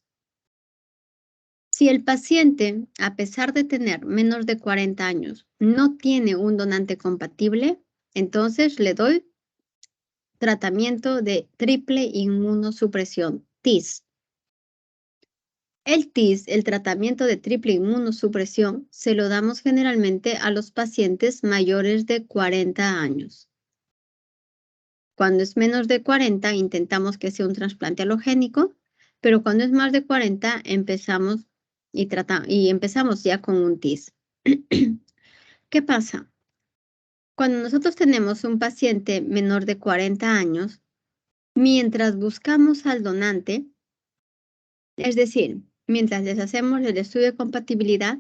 Si el paciente, a pesar de tener menos de 40 años, no tiene un donante compatible, entonces le doy tratamiento de triple inmunosupresión, TIS. El TIS, el tratamiento de triple inmunosupresión, se lo damos generalmente a los pacientes mayores de 40 años. Cuando es menos de 40, intentamos que sea un trasplante halogénico, pero cuando es más de 40, empezamos empezamos ya con un TIS. ¿Qué pasa? Cuando nosotros tenemos un paciente menor de 40 años, mientras buscamos al donante, es decir, mientras les hacemos el estudio de compatibilidad,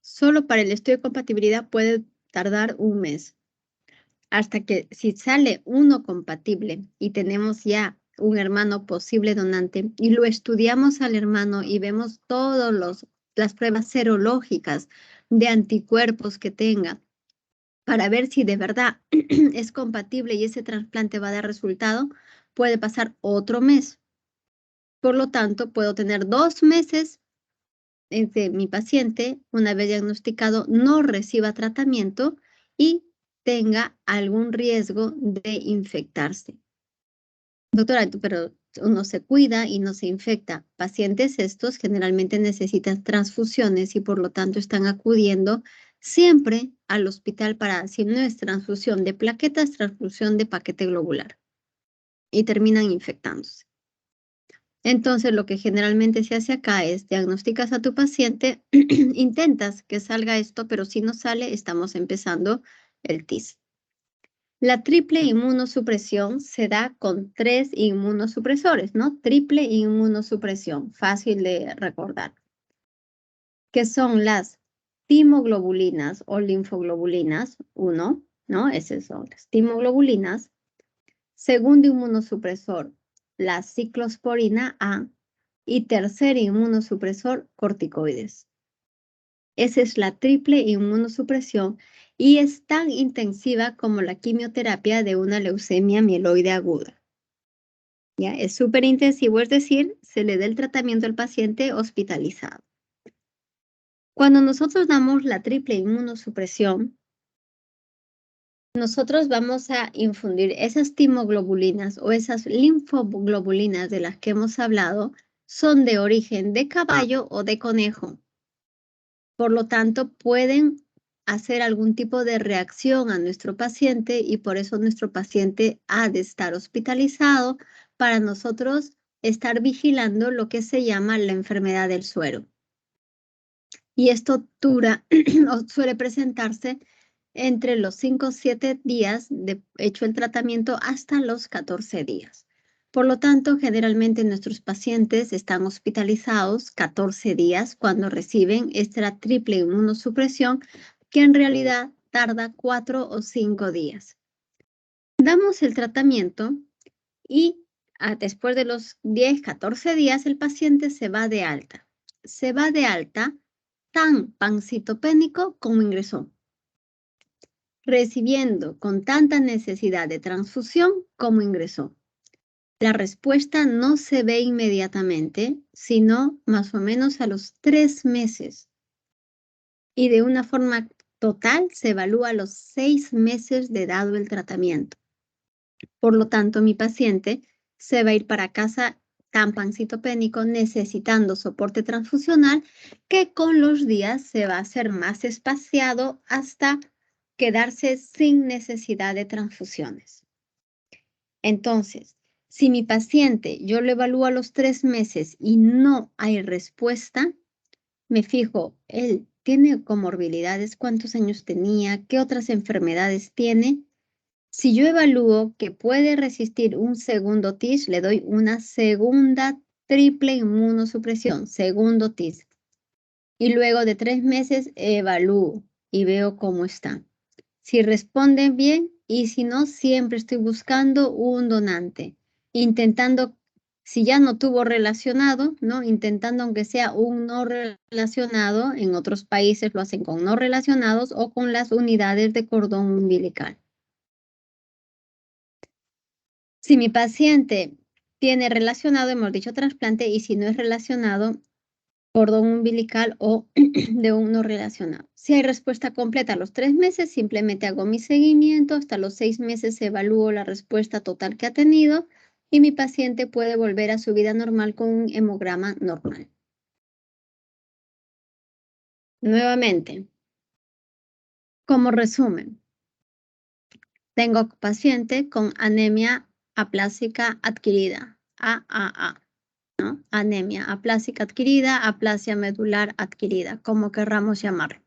solo para el estudio de compatibilidad puede tardar un mes. Hasta que si sale uno compatible y tenemos ya un hermano posible donante y lo estudiamos al hermano y vemos todas las pruebas serológicas de anticuerpos que tenga para ver si de verdad es compatible y ese trasplante va a dar resultado, puede pasar otro mes. Por lo tanto, puedo tener 2 meses en que mi paciente, una vez diagnosticado, no reciba tratamiento y tenga algún riesgo de infectarse. Doctora, pero uno se cuida y no se infecta. Pacientes estos generalmente necesitan transfusiones y por lo tanto están acudiendo siempre al hospital para, si no es transfusión de plaquetas, transfusión de paquete globular y terminan infectándose. Entonces, lo que generalmente se hace acá es diagnosticas a tu paciente, intentas que salga esto, pero si no sale, estamos empezando el TIS. La triple inmunosupresión se da con 3 inmunosupresores, ¿no? Triple inmunosupresión, fácil de recordar, que son las timoglobulinas o linfoglobulinas, 1, ¿no? Esas son las timoglobulinas, Segundo inmunosupresor, la ciclosporina A. Y tercer inmunosupresor, corticoides. Esa es la triple inmunosupresión y es tan intensiva como la quimioterapia de una leucemia mieloide aguda. ¿Ya? Es súper intensivo, es decir, se le da el tratamiento al paciente hospitalizado. Cuando nosotros damos la triple inmunosupresión, nosotros vamos a infundir esas timoglobulinas o esas linfoglobulinas de las que hemos hablado, son de origen de caballo o de conejo. Por lo tanto, pueden hacer algún tipo de reacción a nuestro paciente y por eso nuestro paciente ha de estar hospitalizado para nosotros estar vigilando lo que se llama la enfermedad del suero. Y esto dura o suele presentarse entre los 5 o 7 días de hecho el tratamiento hasta los 14 días. Por lo tanto, generalmente nuestros pacientes están hospitalizados 14 días cuando reciben esta triple inmunosupresión, que en realidad tarda 4 o 5 días. Damos el tratamiento y después de los 10, 14 días el paciente se va de alta. Se va de alta tan pancitopénico como ingresó, recibiendo con tanta necesidad de transfusión como ingresó. La respuesta no se ve inmediatamente, sino más o menos a los 3 meses. Y de una forma total se evalúa a los 6 meses de dado el tratamiento. Por lo tanto, mi paciente se va a ir para casa tan pancitopénico necesitando soporte transfusional que con los días se va a hacer más espaciado hasta quedarse sin necesidad de transfusiones. Entonces, si mi paciente yo lo evalúo a los 3 meses y no hay respuesta, me fijo, él tiene comorbilidades, cuántos años tenía, qué otras enfermedades tiene. Si yo evalúo que puede resistir un segundo TIS, le doy una segunda triple inmunosupresión, segundo TIS. Y luego de 3 meses evalúo y veo cómo está. Si responden bien y si no, siempre estoy buscando un donante. Intentando, si ya no tuvo relacionado, ¿no? Intentando aunque sea un no relacionado, en otros países lo hacen con no relacionados o con las unidades de cordón umbilical. Si mi paciente tiene relacionado, hemos dicho trasplante, y si no es relacionado, cordón umbilical o de un no relacionado. Si hay respuesta completa a los 3 meses, simplemente hago mi seguimiento. Hasta los 6 meses evalúo la respuesta total que ha tenido y mi paciente puede volver a su vida normal con un hemograma normal. Nuevamente, como resumen, tengo paciente con anemia aplásica adquirida, AAA. ¿no? Anemia aplásica adquirida, aplasia medular adquirida, como querramos llamarlo.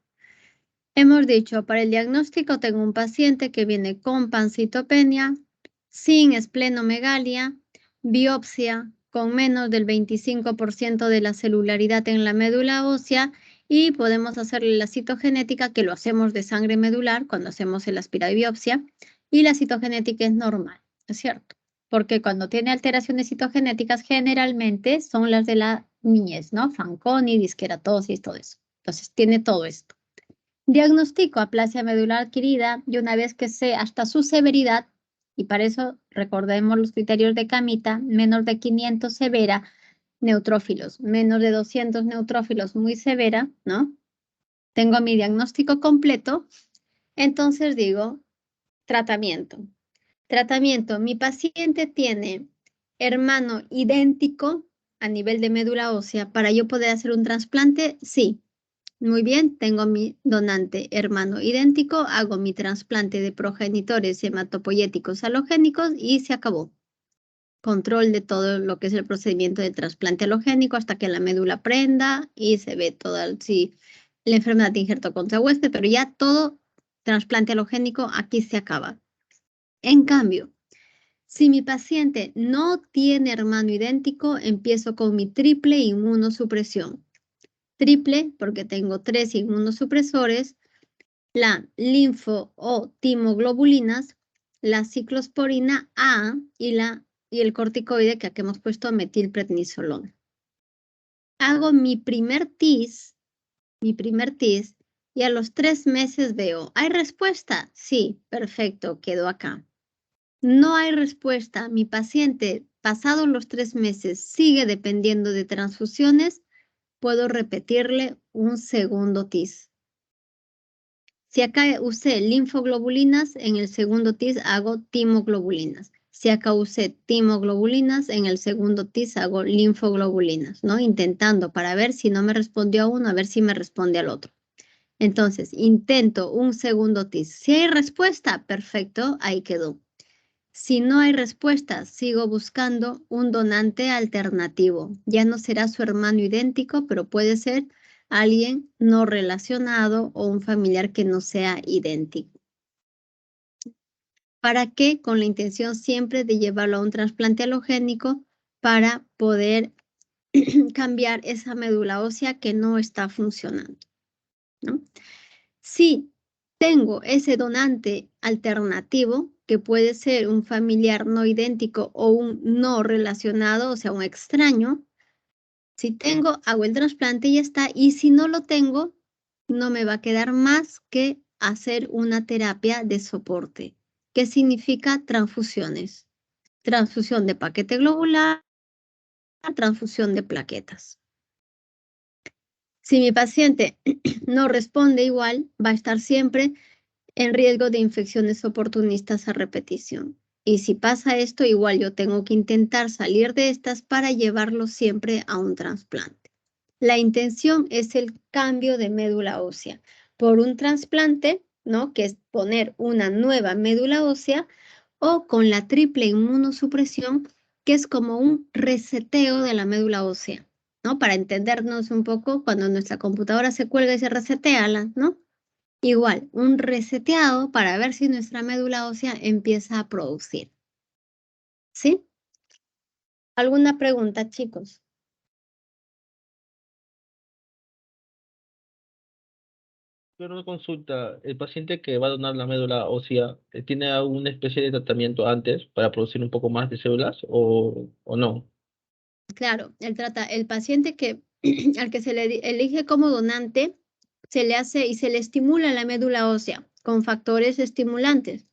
Hemos dicho, para el diagnóstico tengo un paciente que viene con pancitopenia, sin esplenomegalia, biopsia con menos del 25% de la celularidad en la médula ósea y podemos hacerle la citogenética, que lo hacemos de sangre medular cuando hacemos el aspira de biopsia, y la citogenética es normal, ¿es cierto? Porque cuando tiene alteraciones citogenéticas generalmente son las de la niñez, ¿no? Fanconi, disqueratosis, todo eso. Entonces tiene todo esto. Diagnostico aplasia medular adquirida y una vez que sé hasta su severidad, y para eso recordemos los criterios de Camita, menos de 500 severa, neutrófilos, menos de 200 neutrófilos muy severa, ¿no? Tengo mi diagnóstico completo, entonces digo tratamiento. Tratamiento, mi paciente tiene hermano idéntico a nivel de médula ósea. ¿Para yo poder hacer un trasplante? Sí. Muy bien, tengo mi donante hermano idéntico, hago mi trasplante de progenitores hematopoyéticos halogénicos y se acabó. Control de todo lo que es el procedimiento de trasplante halogénico hasta que la médula prenda y se ve toda la enfermedad de injerto contra huésped, pero ya todo trasplante halogénico aquí se acaba. En cambio, si mi paciente no tiene hermano idéntico, empiezo con mi triple inmunosupresión. Triple porque tengo 3 inmunosupresores, la linfo o timoglobulinas, la ciclosporina A y el corticoide que aquí hemos puesto metilprednisolona. Hago mi primer TIS, y a los 3 meses veo, ¿hay respuesta? Sí, perfecto, quedó acá. No hay respuesta, mi paciente, pasados los 3 meses, sigue dependiendo de transfusiones, puedo repetirle un segundo TIS. Si acá usé linfoglobulinas, en el segundo TIS hago timoglobulinas. Si acá usé timoglobulinas, en el segundo TIS hago linfoglobulinas, ¿no? Intentando para ver si no me respondió a uno, a ver si me responde al otro. Entonces, intento un segundo TIS. Si hay respuesta, perfecto, ahí quedó. Si no hay respuesta, sigo buscando un donante alternativo. Ya no será su hermano idéntico, pero puede ser alguien no relacionado o un familiar que no sea idéntico. ¿Para qué? Con la intención siempre de llevarlo a un trasplante halogénico para poder cambiar esa médula ósea que no está funcionando, ¿no? Si tengo ese donante alternativo, que puede ser un familiar no idéntico o un no relacionado, o sea, un extraño, si tengo, hago el trasplante y ya está. Y si no lo tengo, no me va a quedar más que hacer una terapia de soporte. ¿Qué significa transfusiones? Transfusión de paquete globular, transfusión de plaquetas. Si mi paciente no responde igual, va a estar siempre en riesgo de infecciones oportunistas a repetición. Y si pasa esto, igual yo tengo que intentar salir de estas para llevarlo siempre a un trasplante. La intención es el cambio de médula ósea por un trasplante, ¿no? Que es poner una nueva médula ósea, o con la triple inmunosupresión, que es como un reseteo de la médula ósea, ¿no? Para entendernos un poco, cuando nuestra computadora se cuelga y se resetea, ¿no? Igual, un reseteado para ver si nuestra médula ósea empieza a producir. ¿Sí? ¿Alguna pregunta, chicos? Pero una consulta, ¿el paciente que va a donar la médula ósea tiene alguna especie de tratamiento antes para producir un poco más de células o no? Claro, el paciente al que se le elige como donante, se le hace y se le estimula la médula ósea con factores estimulantes.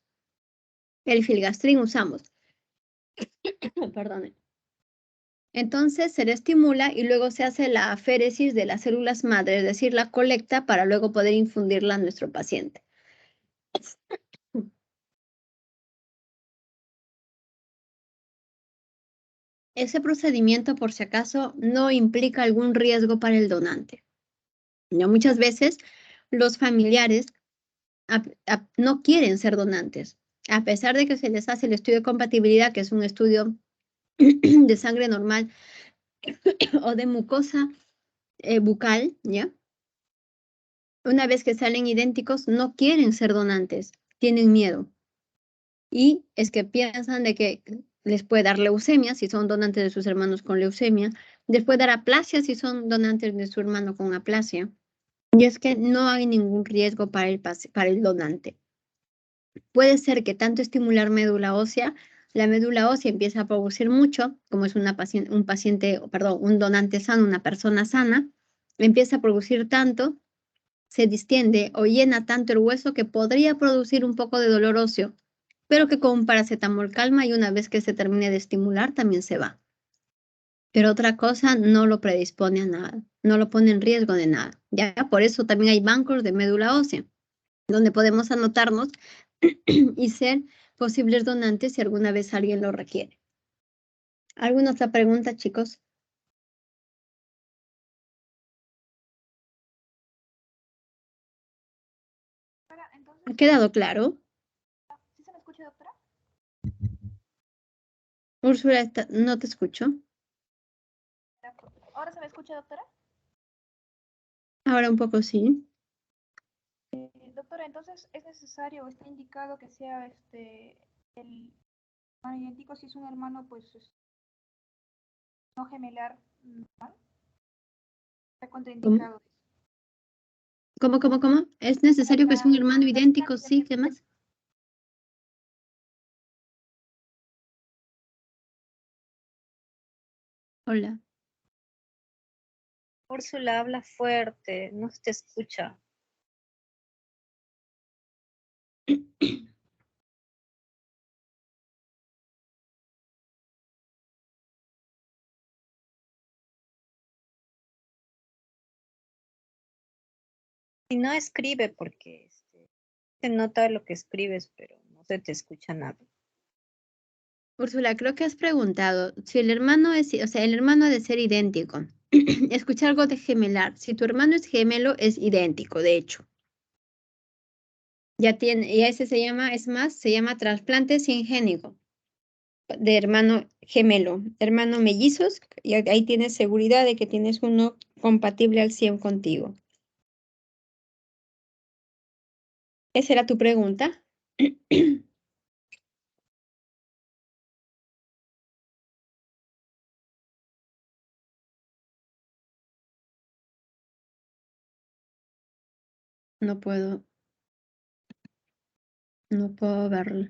El filgastrin usamos. Perdón. Entonces se le estimula y luego se hace la aféresis de las células madre, es decir, la colecta para luego poder infundirla a nuestro paciente. Ese procedimiento, por si acaso, no implica algún riesgo para el donante. ¿No? Muchas veces los familiares no quieren ser donantes, a pesar de que se les hace el estudio de compatibilidad, que es un estudio de sangre normal o de mucosa bucal, ¿ya? Una vez que salen idénticos, no quieren ser donantes, tienen miedo. Y es que piensan de que les puede dar leucemia si son donantes de sus hermanos con leucemia, les puede dar aplasia si son donantes de su hermano con aplasia. Y es que no hay ningún riesgo para el donante. Puede ser que tanto estimular médula ósea, la médula ósea empieza a producir mucho, como es un donante sano, una persona sana, empieza a producir tanto, se distiende o llena tanto el hueso que podría producir un poco de dolor óseo, pero que con un paracetamol calma y una vez que se termine de estimular también se va. Pero otra cosa no lo predispone a nada, no lo pone en riesgo de nada. Ya por eso también hay bancos de médula ósea, donde podemos anotarnos y ser posibles donantes si alguna vez alguien lo requiere. ¿Alguna otra pregunta, chicos? ¿Ha quedado claro? ¿Sí se me escucha, doctora? Úrsula, no te escucho. ¿Ahora se me escucha, doctora? Ahora un poco sí. Doctora, entonces es necesario, está indicado que sea el hermano idéntico si es un hermano, pues no gemelar, ¿no? Está contraindicado. ¿Cómo? ¿Es necesario que sea un hermano idéntico? Sí, ¿qué más? Hola. Úrsula, habla fuerte, no se te escucha. Y no escribe porque se nota lo que escribes, pero no se te escucha nada. Úrsula, creo que has preguntado si el hermano es, o sea, el hermano ha de ser idéntico. Escuché algo de gemelar. Si tu hermano es gemelo, es idéntico, de hecho. Ya tiene, y ese se llama, es más, se llama trasplante singénico de hermano gemelo, hermano mellizos, y ahí tienes seguridad de que tienes uno compatible al 100 contigo. ¿Esa era tu pregunta? No puedo verlo.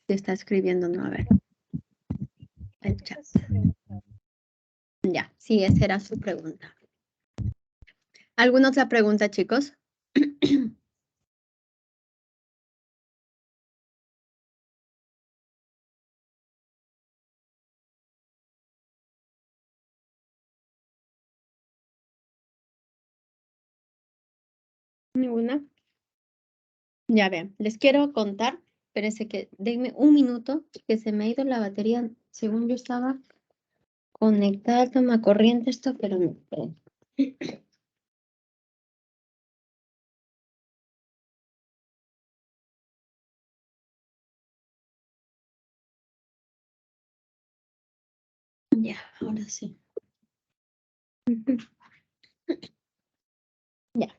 Si está escribiendo, no, a ver. El chat. Ya, sí, esa era su pregunta. ¿Alguna otra pregunta, chicos? ¿Ninguna? Ya vean, les quiero contar, espérense que denme un minuto, que se me ha ido la batería, según yo estaba conectada al toma corriente esto, pero no. Esperen. Ya, ahora sí. Ya.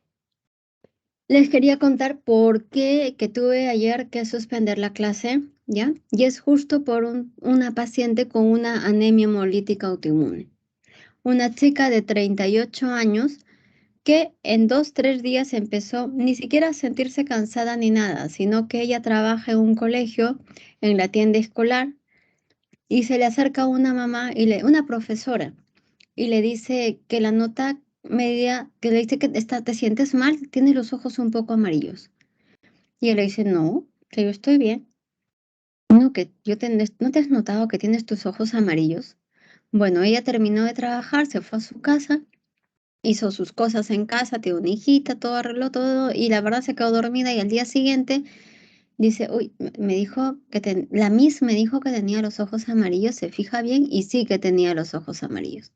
Les quería contar por qué que tuve ayer que suspender la clase, ¿ya? Y es justo por una paciente con una anemia hemolítica autoinmune. Una chica de 38 años que en 2, 3 días empezó ni siquiera a sentirse cansada ni nada, sino que ella trabaja en un colegio, en la tienda escolar, y se le acerca una mamá, una profesora, y le dice que la nota media, que le dice que te sientes mal, tienes los ojos un poco amarillos. Y él le dice, no, que yo estoy bien. No, que ¿no te has notado que tienes tus ojos amarillos? Bueno, ella terminó de trabajar, se fue a su casa, hizo sus cosas en casa, tiene una hijita, todo arregló todo, y la verdad se quedó dormida, y al día siguiente dice, uy, me dijo que la Miss me dijo que tenía los ojos amarillos, se fija bien, y sí que tenía los ojos amarillos.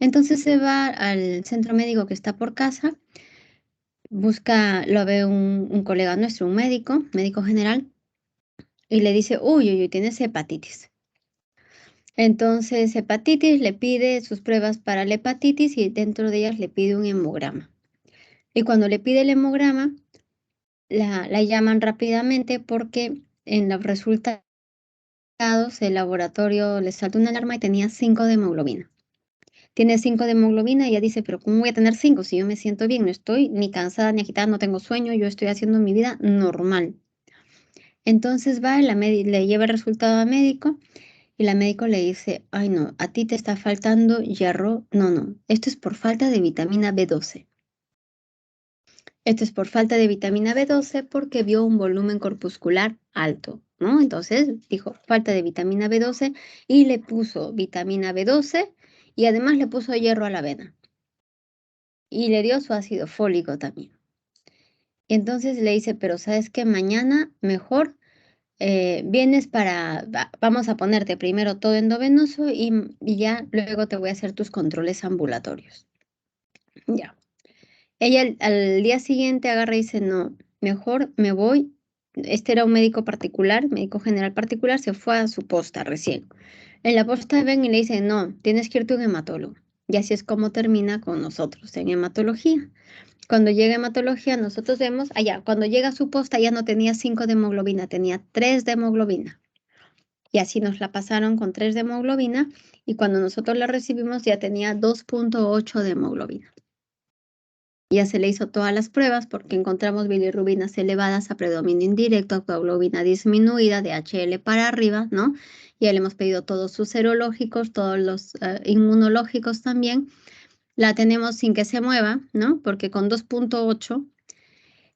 Entonces se va al centro médico que está por casa, lo ve un colega nuestro, un médico general, y le dice, uy, uy, uy, tienes hepatitis. Entonces, hepatitis, le pide sus pruebas para la hepatitis y dentro de ellas le pide un hemograma. Y cuando le pide el hemograma, la llaman rápidamente porque en los resultados el laboratorio le saltó una alarma y tenía 5 de hemoglobina. Tiene 5 de hemoglobina y ella dice, pero ¿cómo voy a tener 5 si yo me siento bien? No estoy ni cansada ni agitada, no tengo sueño, yo estoy haciendo mi vida normal. Entonces va, le lleva el resultado al médico y la médico le dice, ay no, a ti te está faltando hierro. No, esto es por falta de vitamina B12. Esto es por falta de vitamina B12 porque vio un volumen corpuscular alto, ¿no? Entonces dijo, falta de vitamina B12 y le puso vitamina B12 y además le puso hierro a la avena. Y le dio su ácido fólico también. Y entonces le dice, pero ¿sabes qué? Mañana mejor vienes vamos a ponerte primero todo endovenoso y ya luego te voy a hacer tus controles ambulatorios. Ya. Ella al día siguiente agarra y dice, no, mejor me voy. Este era un médico particular, médico general particular, se fue a su posta recién. En la posta ven y le dicen, no, tienes que irte a un hematólogo. Y así es como termina con nosotros en hematología. Cuando llega hematología, nosotros vemos, cuando llega a su posta ya no tenía 5 de hemoglobina, tenía 3 de hemoglobina. Y así nos la pasaron con 3 de hemoglobina y cuando nosotros la recibimos ya tenía 2.8 de hemoglobina. Ya se le hizo todas las pruebas porque encontramos bilirrubinas elevadas a predominio indirecto, hemoglobina disminuida, DHL para arriba, ¿no? Ya le hemos pedido todos sus serológicos, todos los inmunológicos también. La tenemos sin que se mueva, ¿no? Porque con 2.8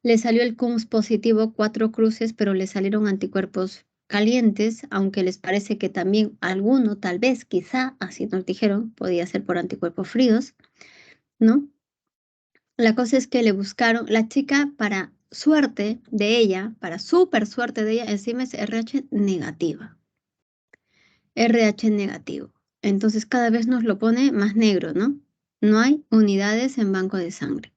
le salió el CUMS positivo 4 cruces, pero le salieron anticuerpos calientes, aunque les parece que también alguno, tal vez, quizá, así nos dijeron, podía ser por anticuerpos fríos, ¿no? La cosa es que le buscaron, la chica para suerte de ella, para súper suerte de ella, encima es RH negativa. RH negativo. Entonces cada vez nos lo pone más negro, ¿no? No hay unidades en banco de sangre.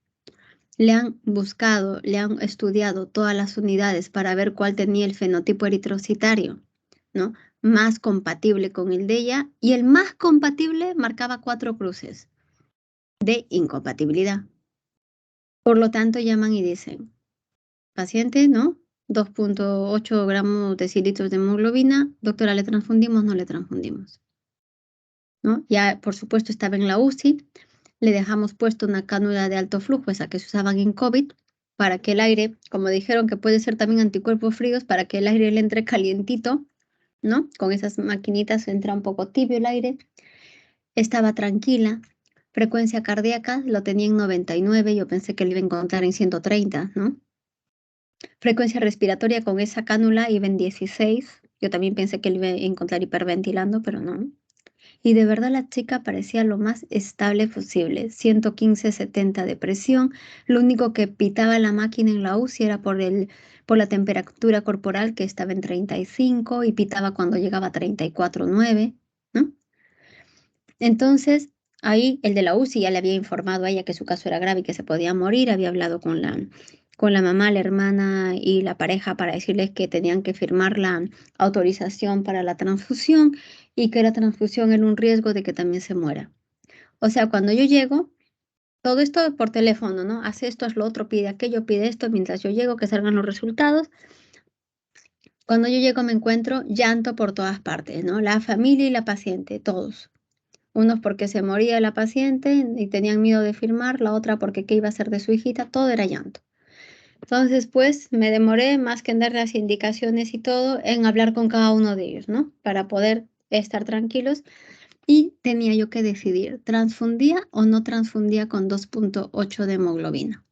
Le han buscado, le han estudiado todas las unidades para ver cuál tenía el fenotipo eritrocitario, ¿no? Más compatible con el de ella, y el más compatible marcaba 4 cruces de incompatibilidad. Por lo tanto, llaman y dicen, paciente, ¿no? 2.8 gramos decilitros de hemoglobina, doctora, ¿le transfundimos? No le transfundimos, ¿no? Ya, por supuesto, estaba en la UCI, le dejamos puesto una cánula de alto flujo, esa que se usaban en COVID, para que el aire, como dijeron que puede ser también anticuerpos fríos, para que el aire le entre calientito, ¿no? Con esas maquinitas entra un poco tibio el aire. Estaba tranquila. Frecuencia cardíaca lo tenía en 99, yo pensé que lo iba a encontrar en 130, ¿no? Frecuencia respiratoria con esa cánula iba en 16. Yo también pensé que lo iba a encontrar hiperventilando, pero no. Y de verdad la chica parecía lo más estable posible. 115/70 de presión. Lo único que pitaba la máquina en la UCI era por la temperatura corporal, que estaba en 35, y pitaba cuando llegaba a 34,9, ¿no? Entonces, ahí el de la UCI ya le había informado a ella que su caso era grave y que se podía morir. Había hablado con la mamá, la hermana y la pareja para decirles que tenían que firmar la autorización para la transfusión y que la transfusión era un riesgo de que también se muera. O sea, cuando yo llego, todo esto por teléfono, ¿no? Hace esto, haz lo otro, pide aquello, pide esto, mientras yo llego, que salgan los resultados. Cuando yo llego me encuentro llanto por todas partes, ¿no? La familia y la paciente, todos. Unos porque se moría la paciente y tenían miedo de firmar, la otra porque qué iba a hacer de su hijita, todo era llanto. Entonces, pues, me demoré más que en dar las indicaciones y todo, en hablar con cada uno de ellos, ¿no? Para poder estar tranquilos. Y tenía yo que decidir, ¿transfundía o no transfundía con 2.8 de hemoglobina?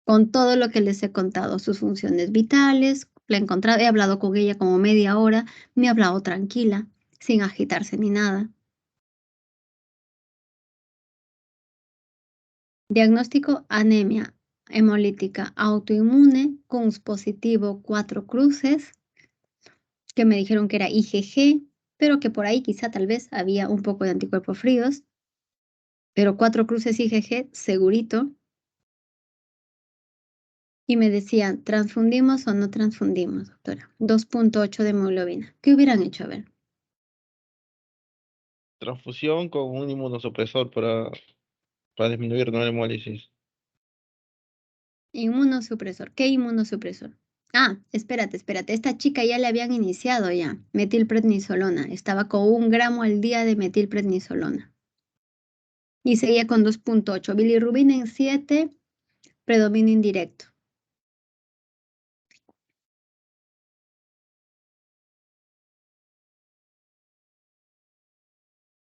Con todo lo que les he contado, sus funciones vitales, la he encontrado, he hablado con ella como media hora, me ha hablado tranquila, sin agitarse ni nada. Diagnóstico: anemia hemolítica autoinmune, CUMS positivo 4 cruces, que me dijeron que era IgG, pero que por ahí quizá tal vez había un poco de anticuerpos fríos, pero 4 cruces IgG segurito. Y me decían, ¿transfundimos o no transfundimos, doctora? 2.8 de hemoglobina. ¿Qué hubieran hecho? A ver. Transfusión con un inmunosupresor para disminuir, ¿no?, la hemólisis. Inmunosupresor. ¿Qué inmunosupresor? Ah, espérate. Esta chica ya le habían iniciado ya metilprednisolona. Estaba con 1 gramo al día de metilprednisolona. Y seguía con 2.8. Bilirrubina en 7, predominio indirecto.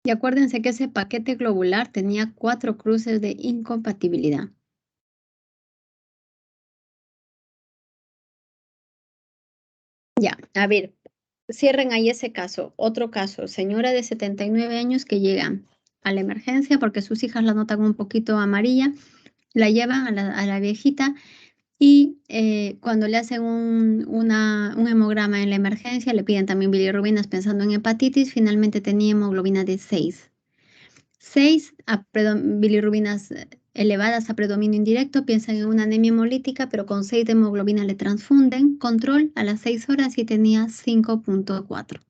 Y acuérdense que ese paquete globular tenía 4 cruces de incompatibilidad. Ya, a ver, cierren ahí ese caso. Otro caso, señora de 79 años que llega a la emergencia porque sus hijas la notan un poquito amarilla, la llevan a la viejita y cuando le hacen un hemograma en la emergencia, le piden también bilirrubinas pensando en hepatitis, finalmente tenía hemoglobina de 6. 6 bilirrubinas elevadas a predominio indirecto, piensan en una anemia hemolítica, pero con 6 de hemoglobina le transfunden, control a las 6 horas y tenía 5.4.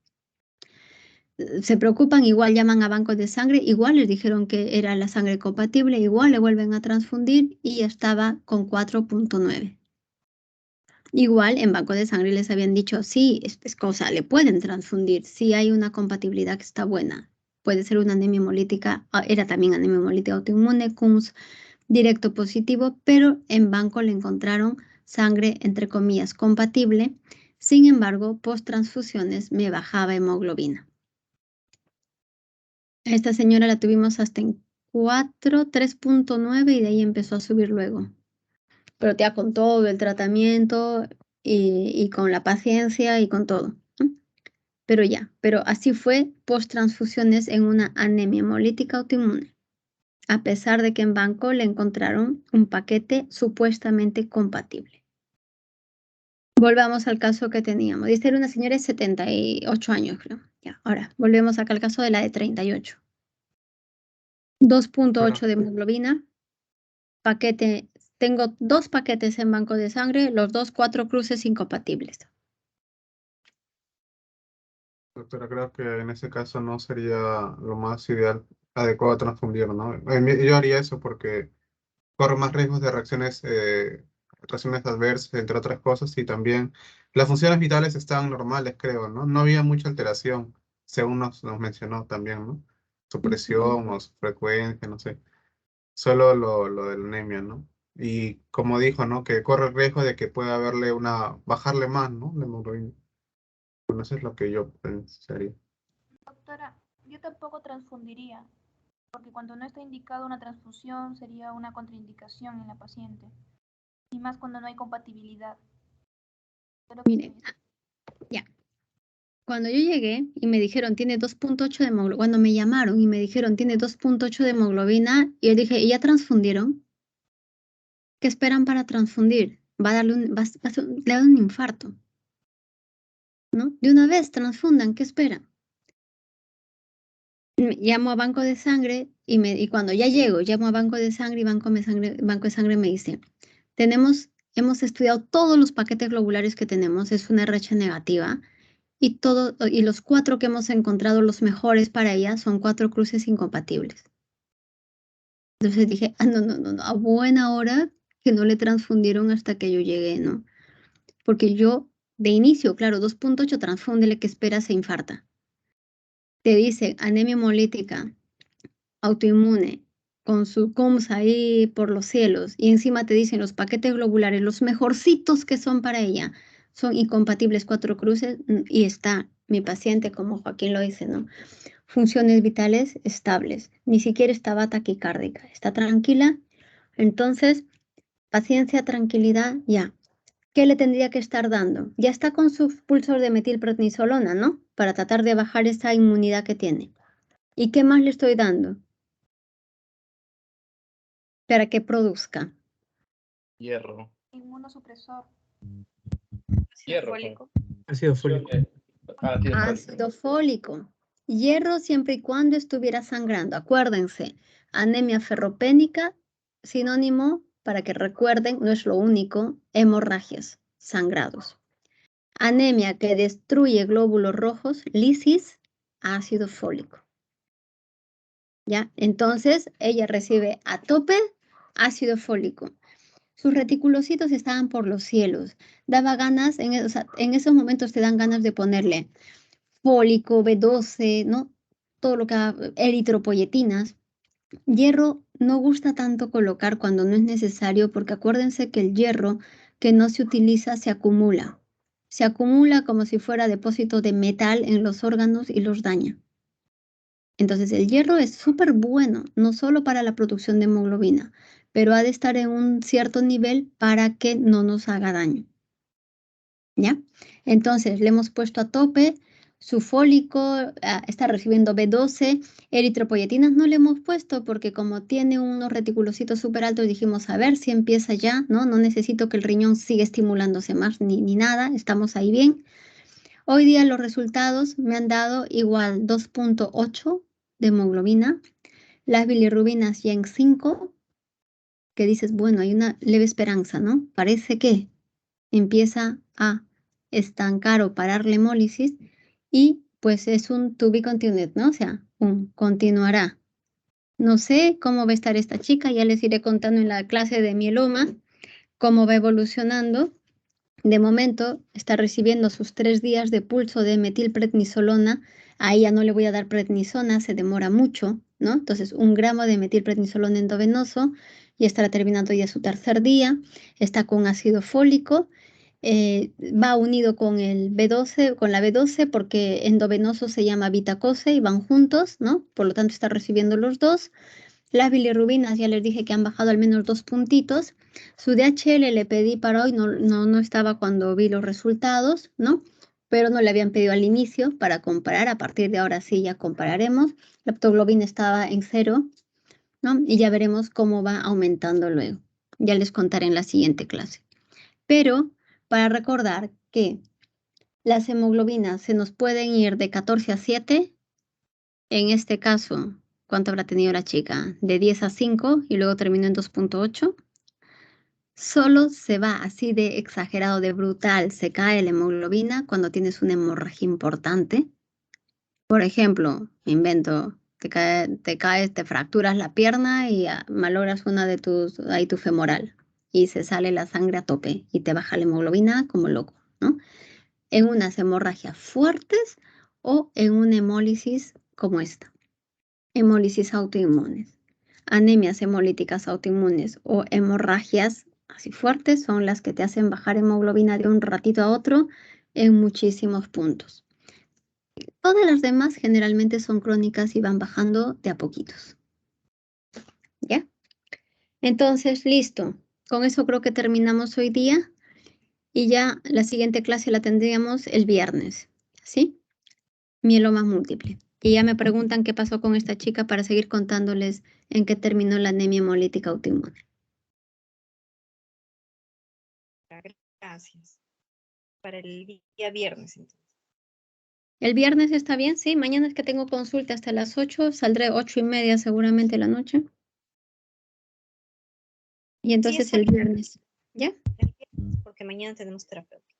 Se preocupan, igual llaman a bancos de sangre, igual les dijeron que era la sangre compatible, igual le vuelven a transfundir y estaba con 4.9. Igual en banco de sangre les habían dicho, sí, es cosa, le pueden transfundir, sí hay una compatibilidad que está buena. Puede ser una anemia hemolítica, era también anemia hemolítica autoinmune, CUMS directo positivo, pero en banco le encontraron sangre, entre comillas, compatible. Sin embargo, post transfusiones me bajaba hemoglobina. A esta señora la tuvimos hasta en 4, 3.9 y de ahí empezó a subir luego. Pero ya con todo el tratamiento y con la paciencia y con todo, ¿no? Pero así fue post transfusiones en una anemia hemolítica autoinmune, a pesar de que en banco le encontraron un paquete supuestamente compatible. Volvamos al caso que teníamos. Esta era una señora de 78 años, creo. Ya, ahora, volvemos acá al caso de la de 38. 2.8 de hemoglobina. Paquete, tengo 2 paquetes en banco de sangre, los 2 4 cruces incompatibles. Doctora, creo que en ese caso no sería lo más ideal, adecuado transfundir, ¿no? Yo haría eso porque corro más riesgos de reacciones adversas, entre otras cosas, y también las funciones vitales estaban normales, creo, ¿no? No había mucha alteración, según nos mencionó también, ¿no? Su presión o su frecuencia, no sé. Solo lo de la anemia, ¿no? Y como dijo, ¿no? Que corre el riesgo de que pueda bajarle más, ¿no? La hemoglobina. Bueno, eso es lo que yo pensaría. Doctora, yo tampoco transfundiría, porque cuando no está indicado una transfusión sería una contraindicación en la paciente, y más cuando no hay compatibilidad. Mire, ya. Cuando yo llegué y me dijeron tiene 2.8 de hemoglobina, cuando me llamaron y me dijeron tiene 2.8 de hemoglobina, y yo dije, ¿y ya transfundieron? ¿Qué esperan para transfundir? Le da un infarto, ¿no? De una vez transfundan, ¿qué esperan? Llamo a banco de sangre y cuando ya llego, llamo a banco de sangre y banco de sangre me dice, hemos estudiado todos los paquetes globulares que tenemos, es una RH negativa, y los 4 que hemos encontrado, los mejores para ella, son 4 cruces incompatibles. Entonces dije, no, a buena hora que no le transfundieron hasta que yo llegué, ¿no? Porque yo, de inicio, claro, 2.8, transfúndele, que espera, se infarta. Te dice anemia hemolítica autoinmune, con su CUMS ahí por los cielos, y encima te dicen los paquetes globulares, los mejorcitos que son para ella, son incompatibles 4 cruces, y está mi paciente, como Joaquín lo dice, ¿no? Funciones vitales estables, ni siquiera estaba taquicárdica, está tranquila. Entonces, paciencia, tranquilidad, ya. ¿Qué le tendría que estar dando? Ya está con su pulsor de metilprednisolona, ¿no? Para tratar de bajar esa inmunidad que tiene. ¿Y qué más le estoy dando? Para que produzca. Hierro. Inmunosupresor. Hierro. Fólico. Ácido fólico. Ácido fólico. Hierro siempre y cuando estuviera sangrando. Acuérdense, anemia ferropénica, sinónimo, para que recuerden, no es lo único, hemorragias, sangrados. Anemia que destruye glóbulos rojos, lisis, ácido fólico. ¿Ya? Entonces, ella recibe a tope ácido fólico. Sus reticulocitos estaban por los cielos. Daba ganas, en esos momentos te dan ganas de ponerle fólico, B12, ¿no? Todo lo que eritropoyetinas. Hierro no gusta tanto colocar cuando no es necesario, porque acuérdense que el hierro que no se utiliza se acumula. Se acumula como si fuera depósito de metal en los órganos y los daña. Entonces el hierro es súper bueno, no solo para la producción de hemoglobina, pero ha de estar en un cierto nivel para que no nos haga daño. ¿Ya? Entonces le hemos puesto a tope su fólico, está recibiendo B12, eritropoyetinas no le hemos puesto porque como tiene unos reticulocitos súper altos, dijimos a ver si empieza ya, ¿no? No necesito que el riñón siga estimulándose más ni nada, estamos ahí bien. Hoy día los resultados me han dado igual 2.8 de hemoglobina, las bilirrubinas ya en 5, que dices, bueno, hay una leve esperanza, ¿no? Parece que empieza a estancar o parar la hemólisis y pues es un to be continued, ¿no? O sea, continuará. No sé cómo va a estar esta chica, ya les iré contando en la clase de mieloma cómo va evolucionando. De momento está recibiendo sus 3 días de pulso de metilprednisolona. A ella no le voy a dar prednisona, se demora mucho, ¿no? Entonces 1 gramo de metilprednisolona endovenoso. y estará terminando ya su tercer día, está con ácido fólico, va unido con el B12, con la B12 porque endovenoso se llama vitacose y van juntos, ¿no? Por lo tanto está recibiendo los dos. Las bilirrubinas ya les dije que han bajado al menos 2 puntitos. Su DHL le pedí para hoy, no estaba cuando vi los resultados, ¿no? Pero no le habían pedido al inicio para comparar. A partir de ahora sí ya compararemos. La aptoglobina estaba en 0, ¿no? Y ya veremos cómo va aumentando luego. Ya les contaré en la siguiente clase. Pero para recordar que las hemoglobinas se nos pueden ir de 14 a 7. En este caso, ¿cuánto habrá tenido la chica? De 10 a 5 y luego terminó en 2.8. Solo se va así de exagerado, de brutal, se cae la hemoglobina cuando tienes una hemorragia importante. Por ejemplo, invento, te caes, te fracturas la pierna y malogras una de ahí tu femoral y se sale la sangre a tope y te baja la hemoglobina como loco, ¿no? En unas hemorragias fuertes o en una hemólisis como esta. Hemólisis autoinmunes. Anemias hemolíticas autoinmunes o hemorragias así fuertes son las que te hacen bajar hemoglobina de un ratito a otro en muchísimos puntos. Todas las demás generalmente son crónicas y van bajando de a poquitos. ¿Ya? Entonces, listo. Con eso creo que terminamos hoy día y ya la siguiente clase la tendríamos el viernes. ¿Sí? Mieloma múltiple. Y ya me preguntan qué pasó con esta chica para seguir contándoles en qué terminó la anemia hemolítica autoinmune. Gracias. Para el día viernes, entonces. El viernes está bien, sí. Mañana es que tengo consulta hasta las 8. Saldré 8:30 seguramente la noche. Y entonces está el bien. viernes. ¿Ya? El viernes, porque mañana tenemos terapeuta.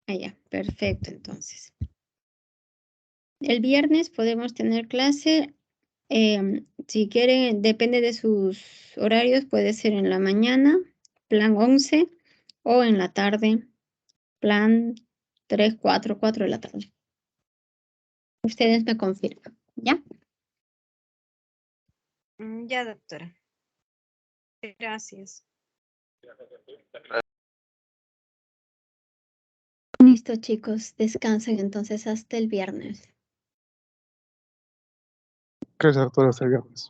Ah, ya. Perfecto, entonces. El viernes podemos tener clase. Si quieren, depende de sus horarios, puede ser en la mañana, plan 11, o en la tarde, plan 3, 4 de la tarde. Ustedes me confirman, ¿ya? Ya, doctora. Gracias. Listo, chicos. Descansen entonces hasta el viernes. Gracias, doctora. Hasta el viernes.